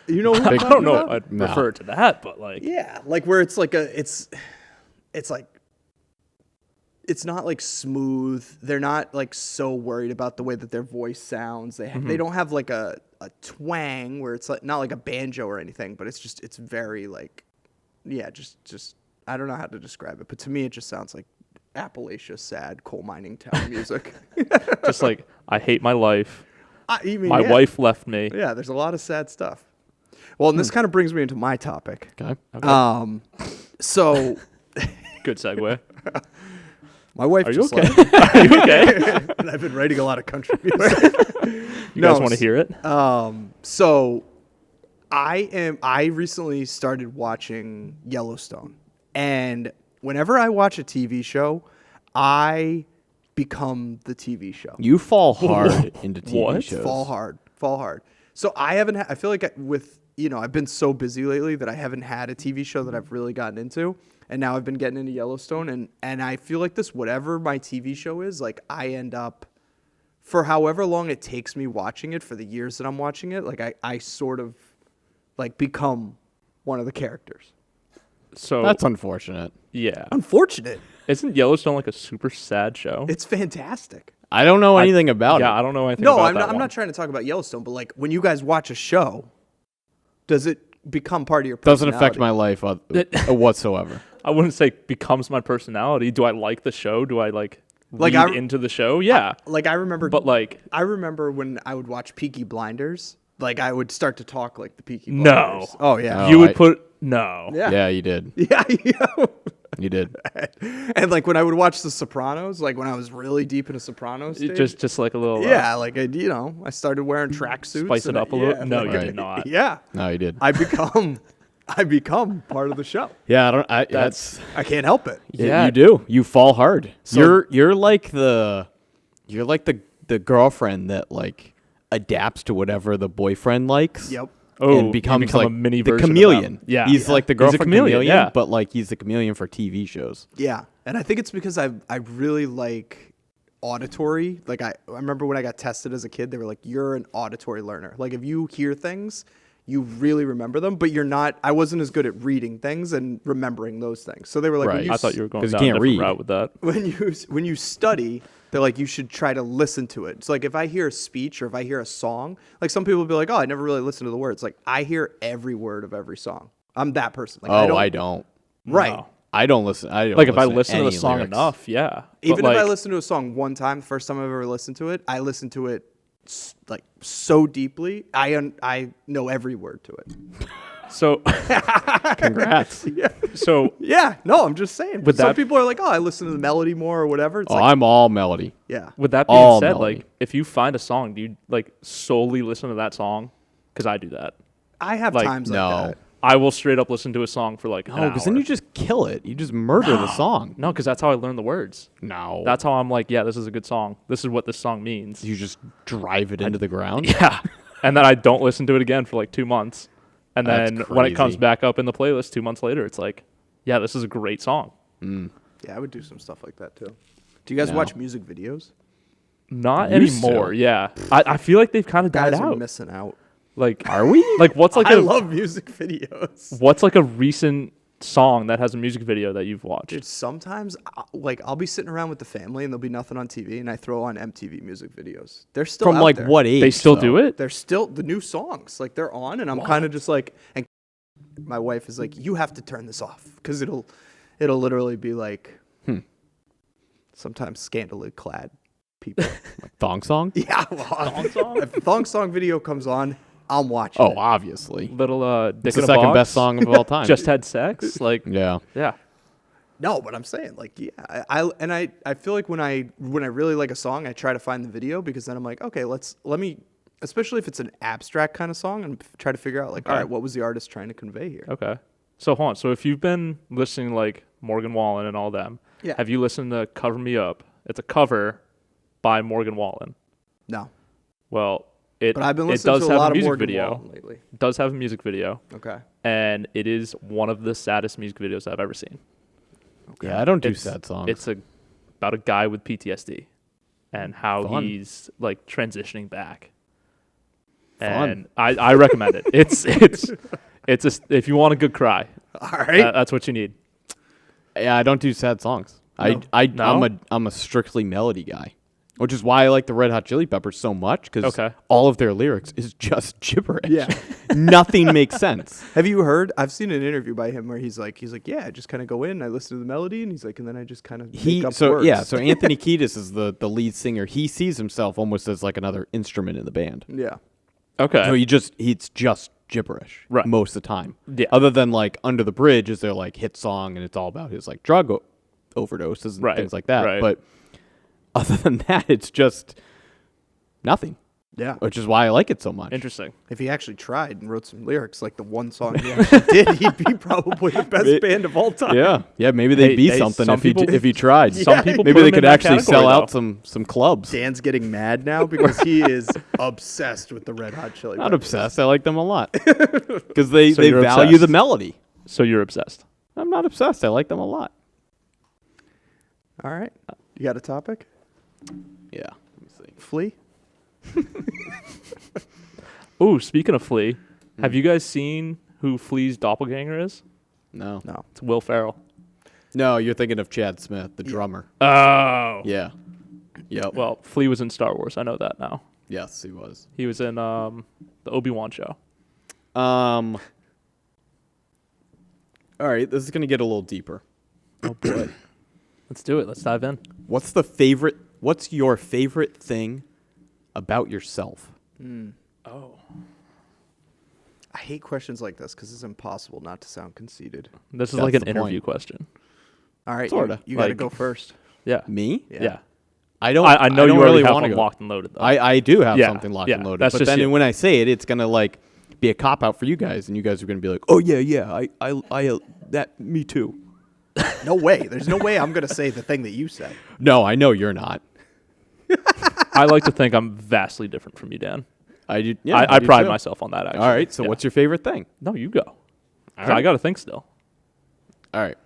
you know. Who I'm I talking don't know about? if I'd No. refer to that, but like Yeah, like where it's like it's like it's not like smooth. They're not like so worried about the way that their voice sounds. They don't have like a twang where it's like not like a banjo or anything, but it's very like just I don't know how to describe it, but to me it just sounds like Appalachia sad coal mining town music. just like I hate my life. I mean, My yeah. wife left me. Yeah, there's a lot of sad stuff. Well, and this kind of brings me into my topic. Okay. So Good segue. my wife Are you just okay? left me. Are you okay? And I've been writing a lot of country music. You guys want to hear it? So I recently started watching Yellowstone, and whenever I watch a TV show, I become the TV show. You fall hard into TV What? shows. Fall hard. So I haven't. I feel like I've been so busy lately that I haven't had a TV show that I've really gotten into, and now I've been getting into Yellowstone, and I feel like whatever my TV show is, like I end up, for however long it takes me watching it, for the years that I'm watching it, like I sort of, like become one of the characters. So That's unfortunate. yeah. Unfortunate. Isn't Yellowstone like a super sad show? It's fantastic. I don't know anything about Yeah, it. I don't know anything No, about I'm that not. I'm one. not trying to talk about Yellowstone, but like when you guys watch a show, does it become part of your Doesn't personality? affect my life whatsoever. I wouldn't say becomes my personality. Do I like the show? Do I like read I- into the show? Yeah. Like I remember, But like I remember when I would watch Peaky Blinders, like I would start to talk like the Peaky No. Blinders. Oh yeah. Oh, you would I- put no. Yeah. Yeah, you did. Yeah. You did. And like when I would watch The Sopranos, like when I was really deep into Sopranos, Just like a little yeah, like I started wearing tracksuits. spice it and up a yeah, little. No, like, you Right. did not. Yeah. No, you did. I become part of the show. Yeah, that's I can't help it. Yeah. you do. You fall hard. So- you're like the girlfriend that like adapts to whatever the boyfriend likes. Yep. Oh, and you becomes become like a mini the version of chameleon. them. Yeah. He's like the He's a girlfriend chameleon, yeah. but like he's the chameleon for TV shows. Yeah, and I think it's because I really like auditory. Like I remember when I got tested as a kid, they were like, "You're an auditory learner. Like if you hear things, you really remember them, but you're not." I wasn't as good at reading things and remembering those things. So they were like, Right. when you I thought you were going 'Cause you down a can't different read. route with that. when you study, they're like, you should try to listen to it. So like if I hear a speech or if I hear a song, like some people will be like, "Oh, I never really listened to the words." Like I hear every word of every song. I'm that person. Like, I don't. Right. No. I don't listen. I don't Like if I listen listen to the any song lyrics. enough, yeah. Even But, if I like, listen to a song one time, the first time I've ever listened to it, I listen to it like so deeply. I know every word to it. so Congrats. so Yeah, no, I'm just saying. With Some that- people are like, "Oh, I listen to the melody more or whatever." It's Oh, like, I'm all melody. yeah, with that being All said, melody. like if you find a song, do you like solely listen to that song? Because I do that. I have like, times no. like that. I will straight up listen to a song for like an No, because then hour. you just kill it. You just murder the song. No, because that's how I learn the words. No. That's how I'm like, yeah, this is a good song. This is what this song means. you just drive it into the ground. Yeah. And then I don't listen to it again for like 2 months. And That's then when it comes crazy. back up in the playlist 2 months later, it's like, yeah, this is a great song. Yeah, I would do some stuff like that too. Do you guys No. watch music videos? Not Used to. anymore. Yeah. I feel like they've kind of died Guys are out. missing out. Like, Are we? like what's like I a love music videos. what's like a recent song that has a music video that you've watched? Dude, sometimes, like, I'll be sitting around with the family and there'll be nothing on TV, and I throw on MTV music videos. They're still From out like there. what age? They still though? do it? They're still the new songs. Like, they're on, and I'm kind of just like, and my wife is like, you have to turn this off because it'll literally be like, sometimes scantily clad people. Like thong song? Yeah, Thong song? if the thong song video comes on, I'm watching. Oh, it. obviously. Little Dick It's in the a second Box? best song of all time. Just had sex? Like, yeah. yeah. No, but I'm saying like yeah, I feel like when I really like a song, I try to find the video because then I'm like, okay, let me, especially if it's an abstract kind of song, and try to figure out like, all right, what was the artist trying to convey here? Okay. So hold on. So if you've been listening to, like, Morgan Wallen and all them, Yeah. have you listened to Cover Me Up? It's a cover by Morgan Wallen. No, Well, but I've been it listening does to a have lot a of music Morgan video. Wallen lately. It does have a music video, Okay. and it is one of the saddest music videos I've ever seen. Yeah, I don't do It's- sad songs. It's about a guy with PTSD and how Fun. he's like transitioning back. Fun. And I recommend it. If you want a good cry, All right. that's what you need. Yeah, I don't do sad songs. No. No? I'm a strictly melody guy, which is why I like the Red Hot Chili Peppers so much because Okay. all of their lyrics is just gibberish. Yeah. Nothing makes sense. Have you heard? I've seen an interview by him where he's like, yeah, I just kind of go in, I listen to the melody, and he's like, and then I just kind of make up words. So Anthony Kiedis is the lead singer. He sees himself almost as like another instrument in the band. Yeah. Okay. So it's just gibberish Right. most of the time. Yeah. Other than like Under the Bridge is their like hit song and it's all about his like drug overdoses and Right, things like that. right. But other than that, it's just nothing, Yeah. which is why I like it so much. Interesting. If he actually tried and wrote some lyrics like the one song he actually did, he'd be probably the best band of all time. Yeah, maybe they'd Hey, be hey, something some if he people- if he tried. Some people maybe put they him in could that actually sell category, out though. some clubs. Dan's getting mad now because he is obsessed with the Red Hot Chili Peppers. Not obsessed. I like them a lot because they So they you're value obsessed. the melody. So you're obsessed. I'm not obsessed. I like them a lot. All right. You got a topic? Yeah. Let me see. Flea? Ooh, speaking of Flea, have you guys seen who Flea's doppelganger is? No. No. It's Will Ferrell. No, you're thinking of Chad Smith, the drummer. Oh. Yeah. Yep. Well, Flea was in Star Wars. I know that now. Yes, he was. He was in the Obi-Wan show. All right, this is going to get a little deeper. Oh boy. Let's do it. Let's dive in. What's your favorite thing about yourself? Oh. I hate questions like this because it's impossible not to sound conceited. This is That's like an the interview point. question. All right. Sorta. You got to Like- go first. Yeah. Me? Yeah. I don't I know I don't you really already have want to one go. locked and loaded though. I do have Yeah, something locked yeah, and loaded. that's But just then you. when I say it, it's going to like be a cop out for you guys and you guys are going to be like, "Oh yeah, I that me too." No way. There's no way I'm going to say the thing that you said. No, I know you're not. I like to think I'm vastly different from you, Dan. I do. I do pride too. myself on that, actually. All right, so Yeah. what's your favorite thing? No, you go. 'Cause All right. I got to think still. All right.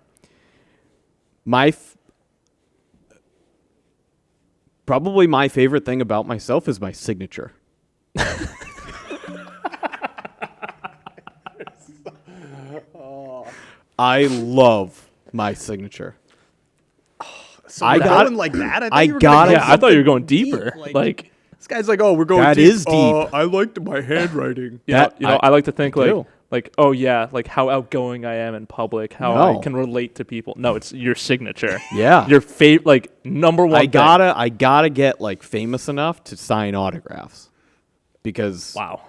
Probably my favorite thing about myself is my signature. I love my signature. So I we're got- going like that? I you were got gonna it. go Yeah, I thought you were going something deeper. deep, like this guy's like, oh, we're going That deep. is deep. I liked my handwriting. That- I like to think I do. like oh yeah, like how outgoing I am in public, how No. I can relate to people. No, it's your signature. Yeah. Your favorite, like number one. I thing. gotta get like famous enough to sign autographs because Wow.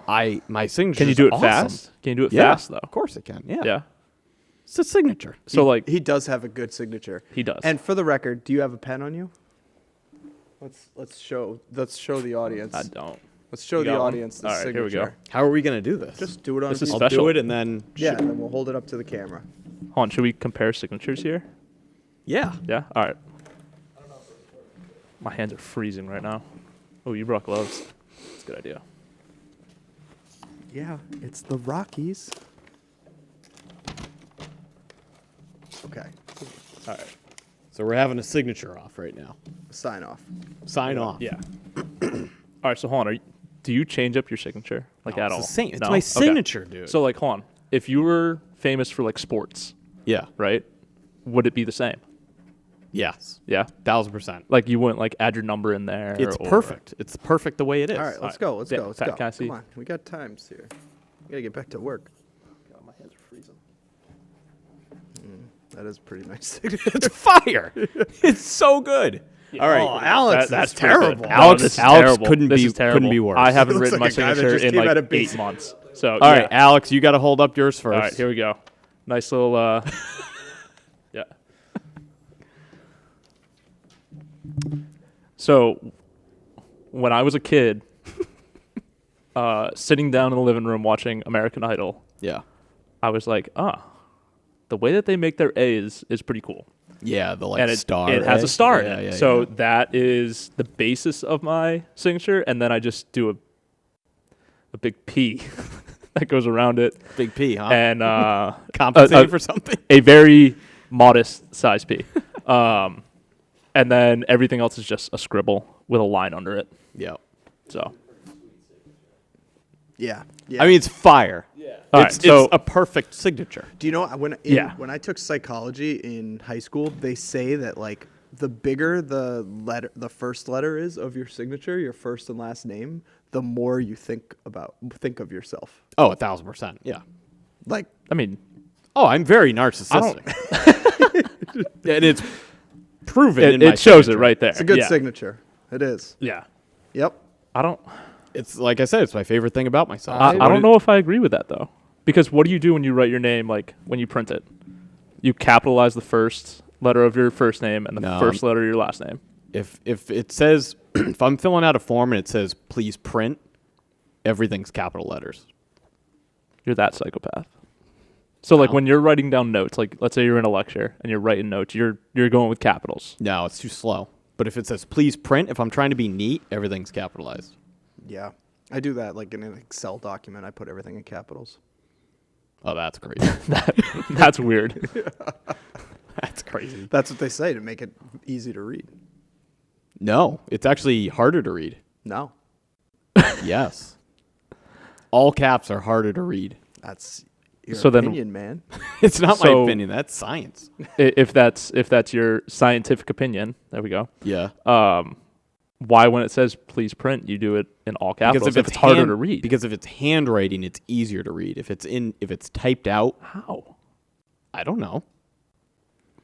my signature. Can you do it awesome. fast? Can you do it Yeah, fast though? Of course it can. Yeah. Yeah. It's a signature. So like He does have a good signature. he does. And for the record, do you have a pen on you? Let's show the audience. I don't. Let's show You the got one? audience the All right, here we signature. go. How are we gonna do this? Just do it on This a is piece- I'll special. do it and then Yeah, and then we'll hold it up to the camera. Hold on, should we compare signatures here? yeah. Yeah. All right. My hands are freezing right now. Oh, you brought gloves. That's a good idea. Yeah, it's the Rockies. Okay, All right. So we're having a signature off right now. sign off. Sign off. Yeah. All right. So hold on. Do you change up your signature like at It's all? the same. It's No? my Okay. signature, dude. So like, hold on. If you were famous for like sports, Yeah. right? Would it be the same? Yes. Yeah. 1000%. Like you wouldn't like add your number in there. It's or- perfect. It's perfect the way it is. All right, let's right. go. Let's Yeah, go. Let's Pat, go. can I see? Come on, we got times here. We gotta get back to work. God, my hands are freezing. That is pretty nice. It's fire. It's so good. All right. Oh, Alex, that's pretty good. terrible. No, Alex- this is Alex terrible. couldn't This be- is terrible. couldn't be worse. I haven't He looks written my like a guy that signature just in came out like of 8 basic. months. So All right, Alex, you got to hold up yours first. All right, here we go. Nice little yeah. So when I was a kid, sitting down in the living room watching American Idol, Yeah. I was like, the way that they make their A's is pretty cool. Yeah, the like And star. it has eh? a star Yeah, in it. yeah, So yeah. that is the basis of my signature, and then I just do a big P that goes around it, Big P, huh? and Compensating for something. a very modest size P. And then everything else is just a scribble with a line under it. Yeah. So, Yeah. Yeah. I mean, it's fire. all It's, right, so it's a perfect signature. do you know when Yeah. when I took psychology in high school, they say that like the bigger the first letter is of your signature, your first and last name, the more you think of yourself. Oh, 1000%. Yeah. Like I mean, Oh, I'm very narcissistic. And it's proven in it, my it shows signature. it right there. it's a good yeah. signature. It is. Yeah, Yep. I don't. It's like I said, it's my favorite thing about myself. I don't know if I agree with that though, because what do you do when you write your name? Like when you print it, you capitalize the first letter of your first name and the No. first letter of your last name. If it says, if I'm filling out a form and it says, please print, everything's capital letters. You're that psychopath. So like Wow. when you're writing down notes, like let's say you're in a lecture and you're writing notes, you're going with capitals. No, it's too slow. But if it says, please print, if I'm trying to be neat, everything's capitalized. Yeah. I do that like in an Excel document. I put everything in capitals. Oh, that's crazy. That's weird. That's crazy. That's what they say to make it easy to read. No, it's actually harder to read. No. Yes. All caps are harder to read. That's your So then- opinion, man. It's not my So- opinion. That's science. If that's your scientific opinion, there we go. Yeah. Why when it says please print, you do it in all capitals? If it's harder hand- to read. Because if it's handwriting, it's easier to read. If it's typed out, How? I don't know.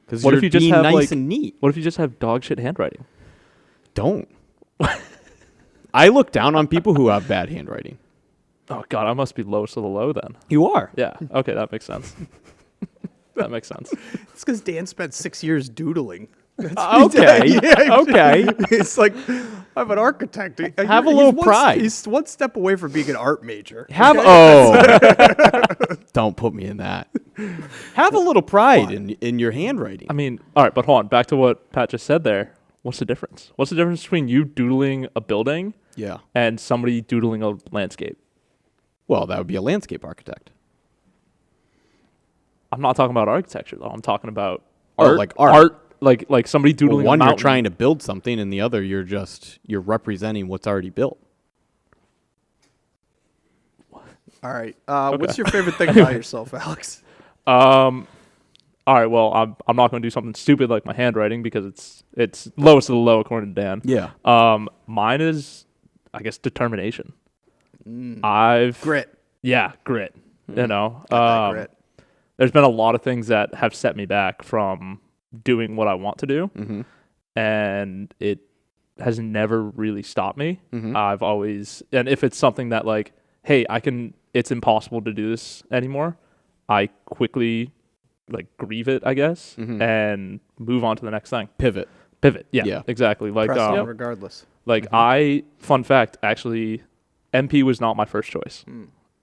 Because What if you just have nice like and neat? What if you just have dog shit handwriting? Don't. I look down on people who have bad handwriting. Oh God, I must be lowest of the low then. You are. Yeah. Okay, that makes sense. That makes sense. It's because Dan spent 6 years doodling. Okay. Yeah, Okay. It's like I'm an architect. Have a little pride. He's one step away from being an art major. Don't put me in that. Have a little pride in your handwriting. I mean, all right, but hold on. Back to what Pat just said there. What's the difference? What's the difference between you doodling a building Yeah. and somebody doodling a landscape? Well, that would be a landscape architect. I'm not talking about architecture though. I'm talking about Oh, art. like art. Like somebody Well, doodling. one a you're mountain. trying to build something, and the other you're representing what's already built. All right. What's your favorite thing about yourself, Alex? All right. Well, I'm not going to do something stupid like my handwriting because it's lowest of the low according to Dan. Yeah. Mine is, I guess, determination. Grit. Yeah, grit. You know, Got that grit. there's been a lot of things that have set me back from doing what I want to do, Mm-hmm. and it has never really stopped me. Mhm. I've always, and if it's something that like, hey, it's impossible to do this anymore, I quickly like grieve it, I guess, Mhm. and move on to the next thing. Pivot. Pivot. Yeah, Yeah. exactly. Like, Press on regardless. like fun fact, actually, MP was not my first choice.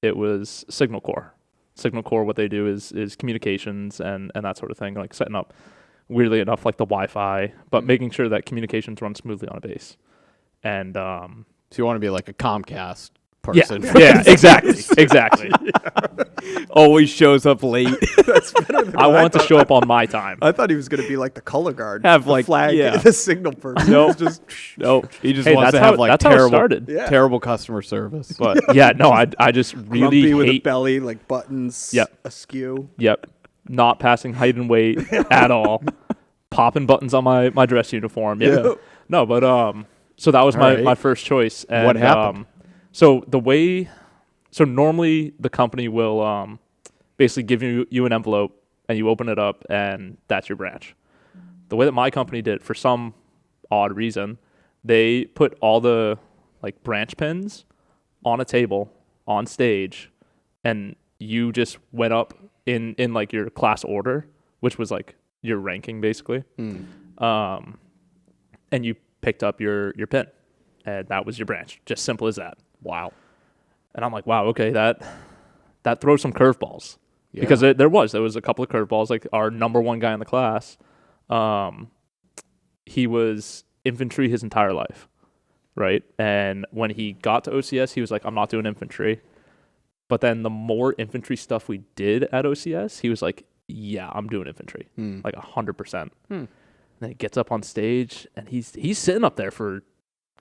It was Signal Corps. Signal Corps, what they do is communications and that sort of thing, like setting up, weirdly enough, like the Wi-Fi, but making sure that communications run smoothly on a base. And So you want to be like a Comcast person. yeah, exactly. Always shows up late. I want to show up on my time. I thought he was going to be like the color guard. Have, the like, flag, yeah. the signal person. No. It's just Nope. He just Hey, wants that's to have how- like that's how it terrible, started. Yeah. terrible customer service. But yeah, no, I just really grumpy with a hate. belly, like buttons Yep. askew. Yep. not passing height and weight at all, popping buttons on my dress uniform. Yeah. No, but so that was my first choice. And, what happened? So normally the company will basically give you an envelope and you open it up and that's your branch. The way that my company did, for some odd reason, they put all the like branch pins on a table on stage, and you just went up in like your class order, which was like your ranking basically. And you picked up your pin, and that was your branch. Just simple as that. Wow. And I'm like, wow, okay, that throws some curveballs. Yeah. Because there was a couple of curveballs. Like our number one guy in the class, he was infantry his entire life, right? And when he got to OCS, he was like, I'm not doing infantry. But then the more infantry stuff we did at OCS, he was like, yeah, I'm doing infantry, like 100%. And then he gets up on stage, and he's sitting up there for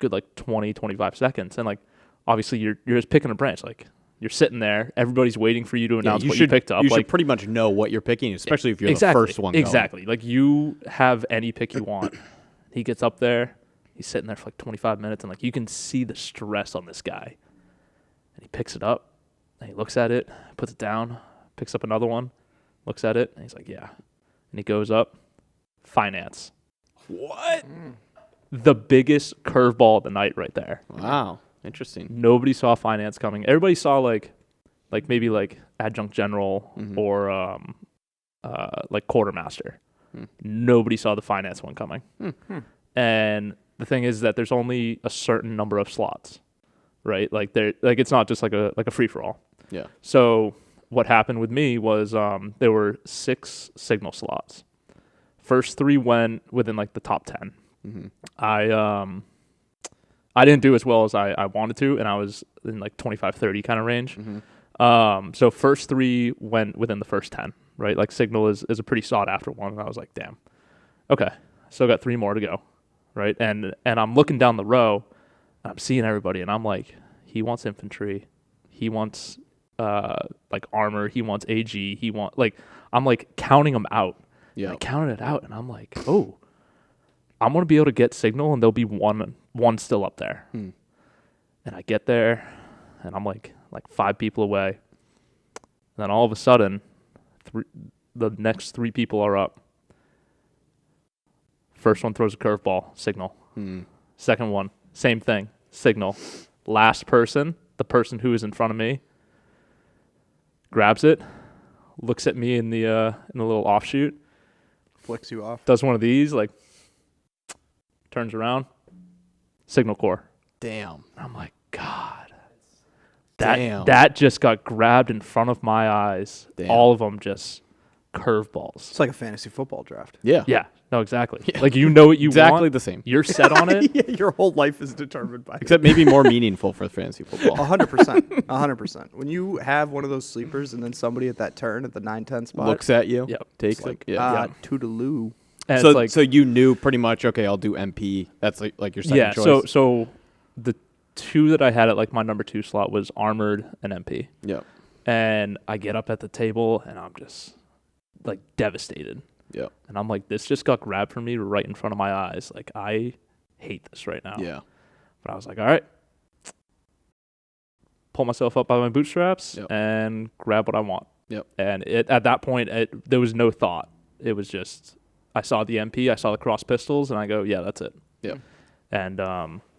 good like 20, 25 seconds. And like, obviously you're just picking a branch. Like, you're sitting there, everybody's waiting for you to announce what you picked up. You like, should pretty much know what you're picking, especially if you're the first one going. Exactly. Like, you have any pick you want. He gets up there, he's sitting there for like 25 minutes, and like you can see the stress on this guy. And he picks it up, and he looks at it, puts it down, picks up another one, looks at it, and he's like, yeah. And he goes up, finance. What? The biggest curveball of the night right there. Wow. Interesting. Nobody saw finance coming. Everybody saw like maybe like adjunct general or like quartermaster. Nobody saw the finance one coming. And the thing is that there's only a certain number of slots, right? Like it's not just like a free for all. Yeah. So what happened with me was there were 6 signal slots. First 3 went within like the top 10. I didn't do as well as I wanted to, and I was in like 25-30 kind of range. So first 3 went within the first 10, right? Like signal is a pretty sought after one, and I was like, damn. Okay, still got 3 more to go, right? And I'm looking down the row, and I'm seeing everybody, and I'm like, he wants infantry, he wants like armor, he wants AG, I'm like counting them out. Yeah. I counted it out, and I'm like, oh, I'm gonna be able to get signal, and there'll be one still up there. And I get there, and I'm like 5 people away. And then all of a sudden, the next 3 people are up. First one throws a curveball, signal. Second one, same thing, signal. Last person, the person who is in front of me, grabs it, looks at me in the little offshoot, Flicks you off. does one of these, like, turns around, signal corps. Damn. I'm like, God. Damn. That just got grabbed in front of my eyes. Damn. All of them just curveballs. It's like a fantasy football draft. Yeah. Yeah. No, exactly. Yeah. Like, you know what you want. Exactly the same. You're set on it. Yeah, your whole life is determined by Except maybe more meaningful for fantasy football. 100%. 100%. When you have one of those sleepers and then somebody at that turn at the 9-10 spot Looks at you. Yep. Takes it's like, it. Yeah. toodaloo. And So, it's like, so you knew pretty much, okay, I'll do MP. That's like your second choice. So the 2 that I had at like my number 2 slot was armored and MP. Yeah. And I get up at the table and I'm just like devastated. Yeah. And I'm like, this just got grabbed from me right in front of my eyes. Like, I hate this right now. Yeah. But I was like, all right. Pull myself up by my bootstraps Yep. and grab what I want. Yep. And at that point, there was no thought. It was just, I saw the MP, I saw the cross pistols, and I go, yeah, that's it. Yeah. And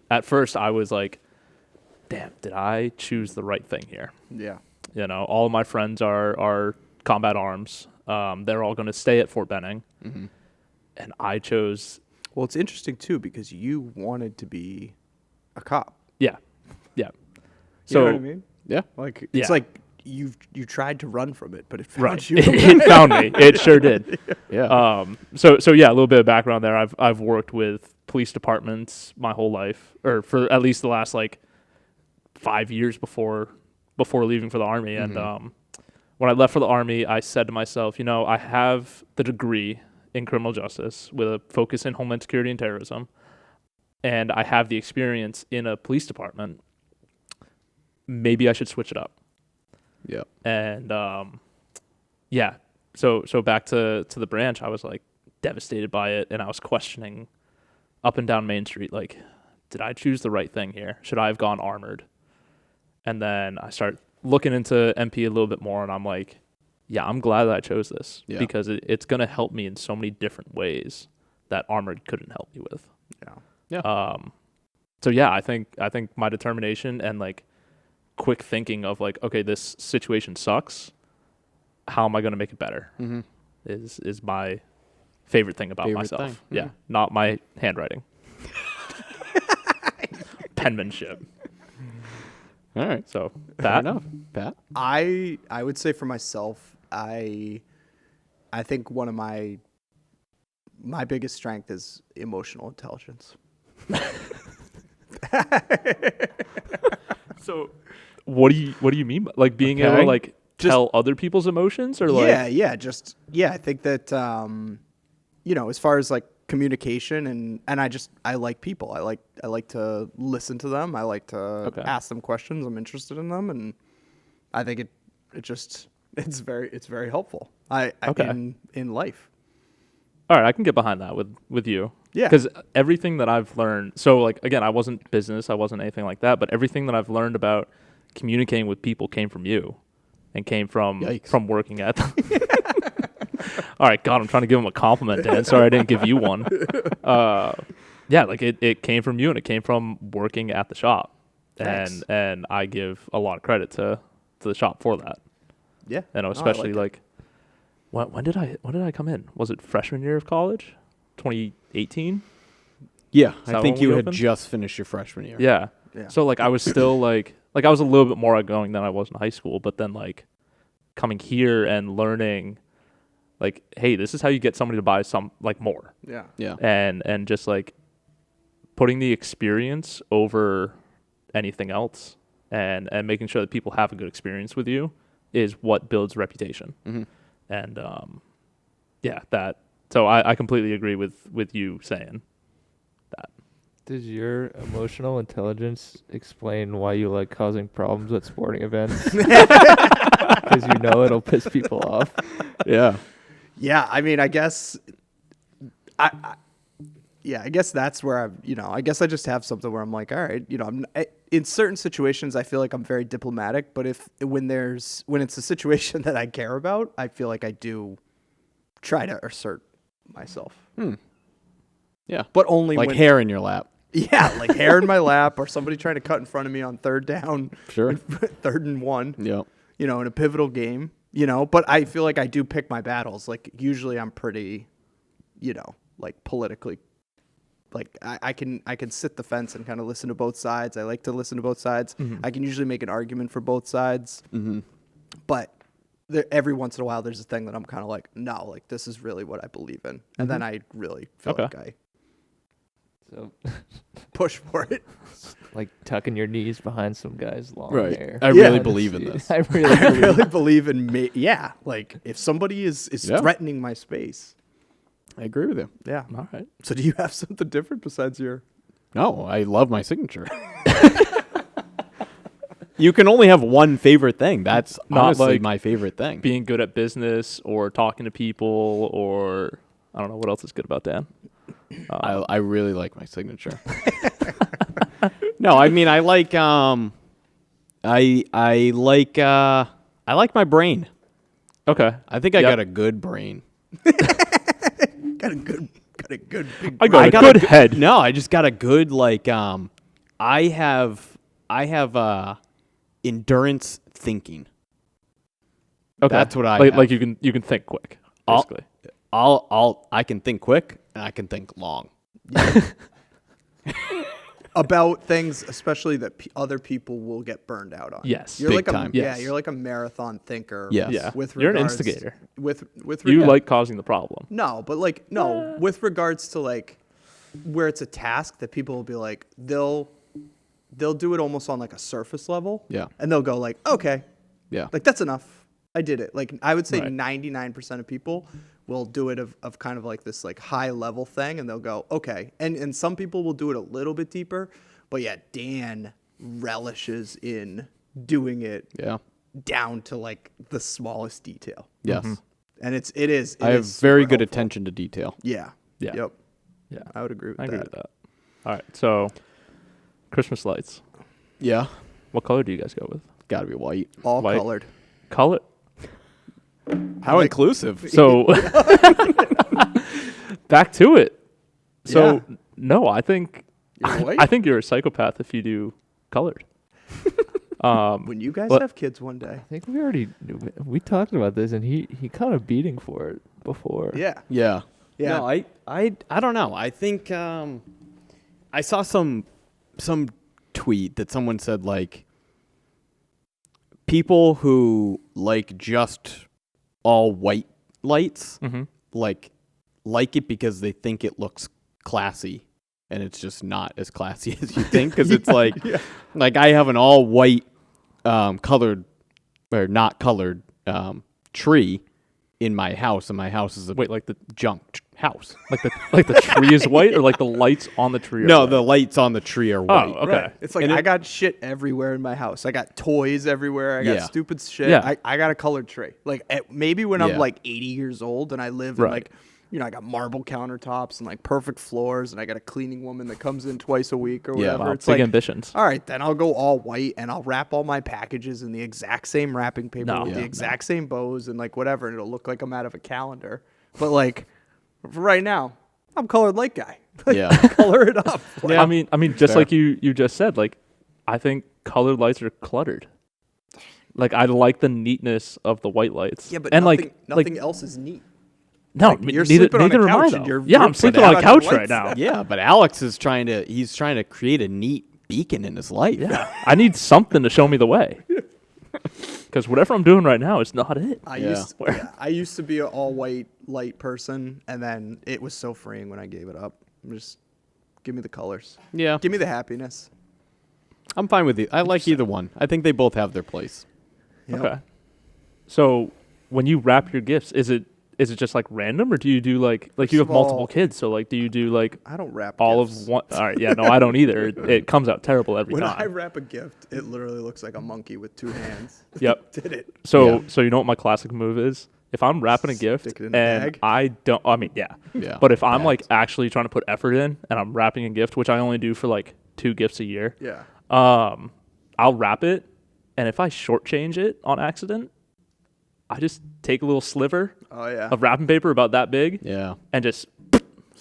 at first, I was like, damn, did I choose the right thing here? Yeah. You know, all of my friends are combat arms. They're all going to stay at Fort Benning. And I chose... Well, it's interesting, too, because you wanted to be a cop. Yeah. Yeah. You know what I mean? Yeah. Like, it's like you tried to run from it, but it found Right. you. It found me. It sure did. Yeah. So yeah, a little bit of background there. I've worked with police departments my whole life, or for at least the last like 5 years before leaving for the Army. And when I left for the Army, I said to myself, you know, I have the degree in criminal justice with a focus in homeland security and terrorism, and I have the experience in a police department. Maybe I should switch it up. Yeah. And yeah, So back to the branch, I was like devastated by it, and I was questioning up and down Main Street, like, did I choose the right thing here? Should I have gone armored? And then I start looking into MP a little bit more, and I'm like, yeah, I'm glad that I chose this because it's going to help me in so many different ways that armored couldn't help me with. Yeah. So yeah, I think my determination and like quick thinking of like, okay, this situation sucks. How am I going to make it better? Mm-hmm. Is my favorite thing about myself. Thing. Yeah, not my handwriting. Penmanship. All right. So Fair that enough. Pat? I would say for myself, I think one of my biggest strength is emotional intelligence. So what do you mean by, like, being able to like tell other people's emotions, or like I think that as far as like communication and I like people. I like to listen to them. I like to ask them questions. I'm interested in them, and I think it's very helpful. In life. all right, I can get behind that with you. Yeah. Because everything that I've learned, so like, again, I wasn't business, I wasn't anything like that, but everything that I've learned about communicating with people came from you and came from working at them. All right, God, I'm trying to give him a compliment, Dan. Sorry I didn't give you one. Yeah, like it came from you, and it came from working at the shop. Thanks. And I give a lot of credit to the shop for that. Yeah. And especially like when did I come in? Was it freshman year of college? 2018? Yeah, Is that I think when you we had opened? just finished your freshman year. Yeah. Yeah. So like I was still like I was a little bit more outgoing than I was in high school, but then like coming here and learning like, hey, this is how you get somebody to buy some like more. Yeah. Yeah. And just like putting the experience over anything else and making sure that people have a good experience with you is what builds reputation. Mm-hmm. And that. So I completely agree with you saying that. Does your emotional intelligence explain why you like causing problems at sporting events? Because you know it'll piss people off. Yeah. Yeah, I mean, I guess, I guess that's where I guess I just have something where I'm like, all right, in certain situations, I feel like I'm very diplomatic, but when it's a situation that I care about, I feel like I do try to assert myself. Yeah. But only Like when, hair in your lap. yeah, like hair in my lap or somebody trying to cut in front of me on third down, Sure. 3rd and 1, Yeah. in a pivotal game, but I feel like I do pick my battles. Like usually I'm pretty, like politically, like I can sit the fence and kind of listen to both sides. I like to listen to both sides. Mm-hmm. I can usually make an argument for both sides, but every once in a while there's a thing that I'm kind of like, no, like this is really what I believe in. And then I really feel like I So, push for it. like tucking your knees behind some guy's long Right. hair. I Yeah. really believe in this. I really I believe. really believe in me. Yeah. Like if somebody is Yeah. threatening my space. I agree with you. Yeah. All right. So do you have something different besides your? No, I love my signature. You can only have one favorite thing. That's Not honestly like my favorite thing. Being good at business or talking to people, or I don't know what else is good about Dan. I really like my signature. No, I mean I like I like my brain. Okay. I think I Yep. got a good brain. Got a good big. I got a got good head. No, I just got a good I have endurance thinking. Okay. That's what I like. have. Like you can think quick, I'll- basically. I can think quick and I can think long. About things, especially that other people will get burned out on. Yes. You're Big like time. Yeah, Yes. you're like a marathon thinker. Yes. Yeah. With You're an regards- instigator. With You regard- like causing the problem. No, but like no, with regards to like where it's a task that people will be like they'll do it almost on like a surface level. Yeah. And they'll go like, okay, Yeah. like that's enough. I did it. Like I would say Right. 99% of people will do it of kind of like this like high level thing, and they'll go, okay. And some people will do it a little bit deeper, but yeah, Dan relishes in doing it Yeah. down to like the smallest detail. Yes. And it is. I have very good attention to detail. Yeah. Yeah. Yep. Yeah. I would agree with that. I agree with that. All right. So, Christmas lights. Yeah. What color do you guys go with? Got to be white. All White. colored. Color. How inclusive. So, back to it. So, Yeah. no, I think You're white? I think you're a psychopath if you do colored. When you guys But- have kids one day. I think we talked about this, and he kind of beating for it before. Yeah. Yeah. Yeah. No, I don't know. I think I saw some tweet that someone said like people who like just all white lights Mm-hmm. like it because they think it looks classy, and it's just not as classy as you think because it's like like I have an all white colored or not colored tree in my house, and my house is a Wait, like the junk house. like the tree is white, or like the lights on the tree are No, white? the lights on the tree are white. Oh, okay. Right. It's like And I it- got shit everywhere in my house. I got toys everywhere. I got Yeah. stupid shit. Yeah. I got a colored tree. Like maybe when Yeah. I'm like 80 years old and I live in Right. like, I got marble countertops and like perfect floors, and I got a cleaning woman that comes in twice a week or Yeah. whatever. Wow, It's big like, ambitions. all right, then I'll go all white and I'll wrap all my packages in the exact same wrapping paper No. with Yeah, the no. exact same bows and like whatever, and it'll look like I'm out of a calendar. But like for right now, I'm colored light guy. Like, Yeah. color it up. Yeah. I mean, just Fair. like you just said, like I think colored lights are cluttered. Like I like the neatness of the white lights. Yeah, but and nothing, like nothing else is neat. no, like, me- you're neither, sleeping on a neither am I, couch though. and you're Yeah, I'm ripping sleeping out on a your couch lights right now. Yeah, but Alex is he's trying to create a neat beacon in his life. Yeah, I need something to show me the way. Because whatever I'm doing right now is not it. I used to be an all white light person, and then it was so freeing when I gave it up. Just give me the colors. Yeah. Give me the happiness. I'm fine with it. I like either one. I think they both have their place. Yep. Okay. So when you wrap your gifts, is it just like random, or do you do like you First have of multiple all- kids? So like, do you do like I don't wrap all gifts. of one? All right, yeah, no, I don't either. It comes out terrible every When time. I wrap a gift, it literally looks like a monkey with two hands. Yep. Did it? So Yeah. so you know what my classic move is? If I'm wrapping a gift Stick it in a and bag? I don't, I mean, yeah. Yeah. But if I'm Bags. like actually trying to put effort in and I'm wrapping a gift, which I only do for like 2 gifts a year, Yeah. I'll wrap it, and if I shortchange it on accident, I just take a little sliver Oh yeah. of wrapping paper about that big Yeah. and just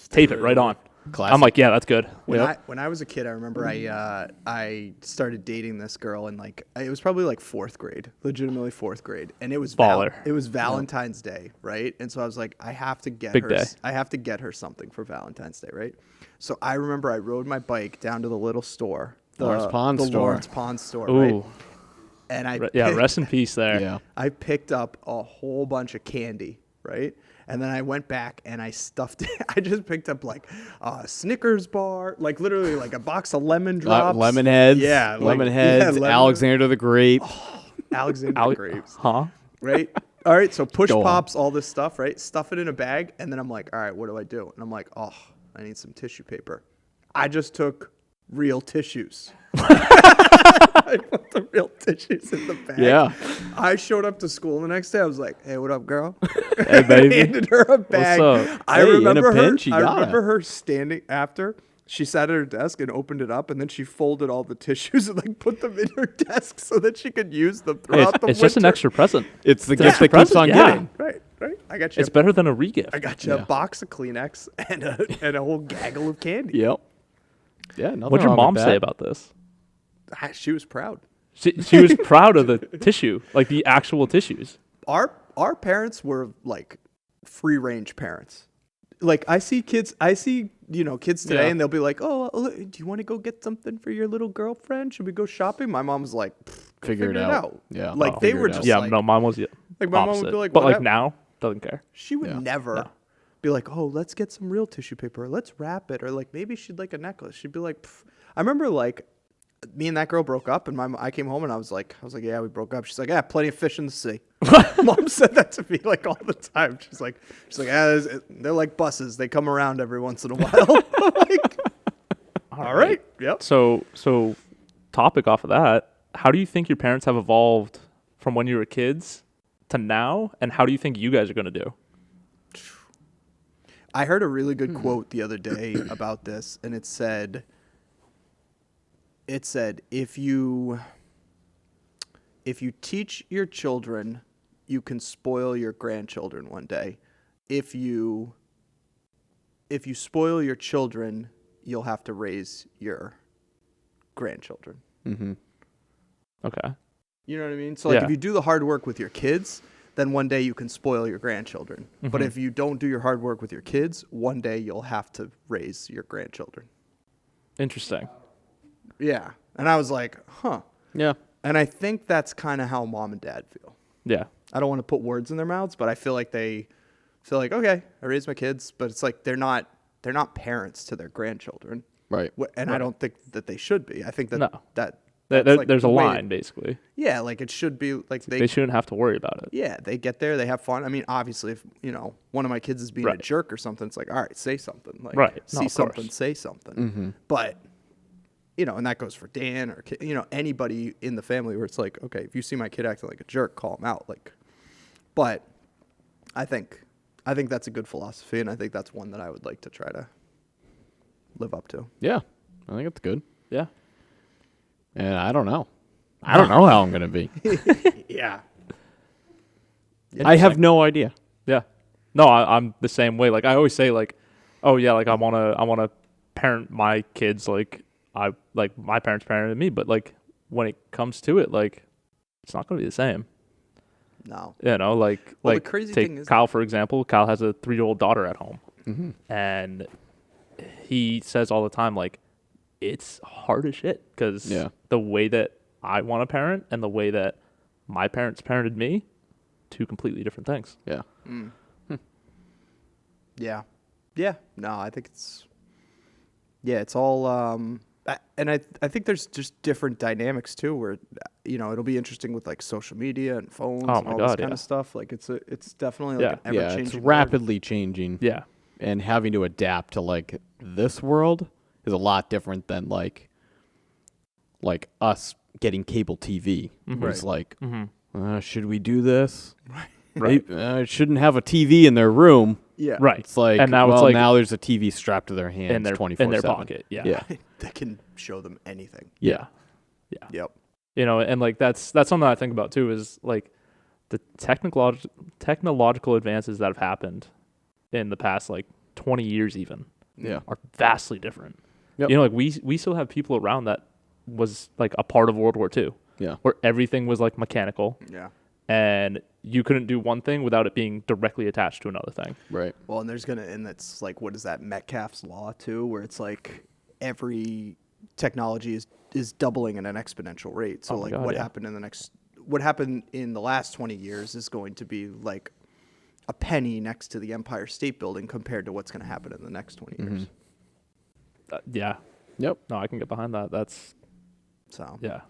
tape it right on. Classic. I'm like, yeah, that's good. When I was a kid, I remember I started dating this girl, and like it was probably like 4th grade, legitimately 4th grade, and it was Baller. it was Valentine's Day, right? And so I was like, I have to get Big her day. I have to get her something for Valentine's Day, right? So I remember I rode my bike down to the little store, Lawrence Pond the store. Lawrence Pond store, Ooh, right? And yeah, rest in peace there. Yeah. I picked up a whole bunch of candy, right? And then I went back and I stuffed it. I just picked up like a Snickers bar, like literally like a box of lemon drops. Lemon heads. Yeah. like- Lemon heads. lemon- Alexander the Grape. Alexander grapes. Huh? Right? All right. So push Go on. pops, all this stuff, right? Stuff it in a bag. And then I'm like, all right, what do I do? And I'm like, oh, I need some tissue paper. I just took real tissues. I put the real tissues in the bag. Yeah. I showed up to school the next day. I was like, "Hey, what up, girl?" Hey, baby. Handed her a bag. up? I Hey, in a remember her. pinch, you I gotta. remember her standing after. She sat at her desk and opened it up, and then she folded all the tissues and like put them in her desk so that she could use them Hey, throughout the it's just an winter. extra present. It's the It's an gift extra that keeps present, on yeah. giving. Right. I got you. It's better than a regift. I got you Yeah. a box of Kleenex and a whole gaggle of candy. Yep. Yeah. Nothing What'd your wrong mom with say that. about this? She was proud. She was proud of the tissue, like the actual tissues. Our parents were like free range parents. Like I see kids today, Yeah. and they'll be like, "Oh, do you want to go get something for your little girlfriend? Should we go shopping?" My mom was like, Figure it out. Yeah. Like Oh, they figure were it out. just Yeah, like, no, mine was like my mom would opposite. be like, but like "Whatever." now, doesn't care. She would Yeah. never No. be like, "Oh, let's get some real tissue paper. Let's wrap it," or like maybe she'd like a necklace. She'd be like, Pff. I remember like me and that girl broke up, and I came home and I was like, yeah, we broke up. She's like, yeah, plenty of fish in the sea. Mom said that to me like all the time. She's like, they're like buses. They come around every once in a while. I'm like, all right, yep. So topic off of that, how do you think your parents have evolved from when you were kids to now, and how do you think you guys are going to do? I heard a really good quote the other day about this, and it said, if you teach your children, you can spoil your grandchildren one day. If you spoil your children, you'll have to raise your grandchildren. Mm-hmm. Okay. You know what I mean? So, like, Yeah. if you do the hard work with your kids, then one day you can spoil your grandchildren. But if you don't do your hard work with your kids, one day you'll have to raise your grandchildren. Interesting. Yeah. And I was like, huh. Yeah. And I think that's kind of how mom and dad feel. Yeah. I don't want to put words in their mouths, but I feel like they feel like, okay, I raised my kids, but it's like they're not parents to their grandchildren. Right. And I don't think that they should be. I think that No. that's like There's a the way line, basically. Yeah, like it should be like They shouldn't have to worry about it. Yeah, they get there, they have fun. I mean, obviously, if one of my kids is being a Right. jerk or something, it's like, all right, say something. Like, Right. No, see of something, course. say something. Mm-hmm. But and that goes for Dan or anybody in the family where it's like, okay, if you see my kid acting like a jerk, call him out. Like, but I think that's a good philosophy, and I think that's one that I would like to try to live up to. Yeah. I think it's good. Yeah. And I don't know. I don't know how I'm going to be. Yeah. I have no idea. Yeah. No, I'm the same way. Like, I always say, like, oh yeah, like I wanna parent my kids like my parents parented me, but like when it comes to it, like it's not gonna be the same. No. You know, Well, the like crazy take thing is Kyle for example. Kyle has a 3-year-old daughter at home, Mm-hmm. and he says all the time, like, it's hard as shit because Yeah. the way that I want to parent and the way that my parents parented me, two completely different things. Yeah. Yeah. Yeah. No, I think it's all and I think there's just different dynamics too where it'll be interesting with like social media and phones Oh and my all God, this kind yeah. of stuff. Like it's definitely like Yeah. an ever Yeah. changing It's world. rapidly changing. Yeah. And having to adapt to like this world is a lot different than like us getting cable TV. Where it's like, should we do this? Right. Shouldn't have a TV in their room. Yeah. Right. It's like, And now it's well, like now there's a TV strapped to their hands in their 24/7. in their pocket. Yeah. Yeah. That can show them anything. Yeah. Yeah. Yep. You know, and like that's something I think about too is like the technological advances that have happened in the past like 20 years even Yeah. are vastly different. Yep. You know, like we still have people around that was like a part of World War II Yeah. where everything was like mechanical Yeah. and you couldn't do one thing without it being directly attached to another thing. Right. Well, and that's like, what is that, Metcalfe's law too, where it's like every technology is doubling at an exponential rate. So Oh my like God, what yeah. happened in the last 20 years is going to be like a penny next to the Empire State Building compared to what's going to happen in the next 20 years. Yeah. Yep. No, I can get behind that. That's So yeah.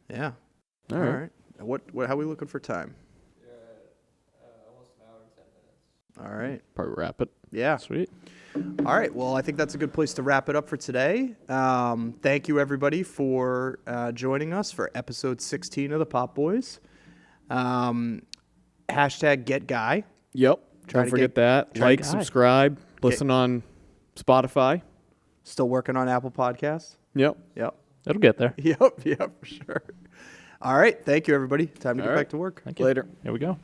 yeah. All All right. right. What how are we looking for time? Almost an hour and 10 minutes. All right. Probably wrap it. Yeah. Sweet. All right. Well, I think that's a good place to wrap it up for today. Thank you, everybody, for joining us for episode 16 of the Popboyz. Hashtag Get Guy. Yep. Try Don't to forget get- that. try to Like, get- subscribe, listen on Spotify. Still working on Apple Podcasts. Yep. Yep. It'll get there. Yep. Yep. For sure. All right. Thank you, everybody. Time to All get right. back to work. Thank you. Later. Here we go.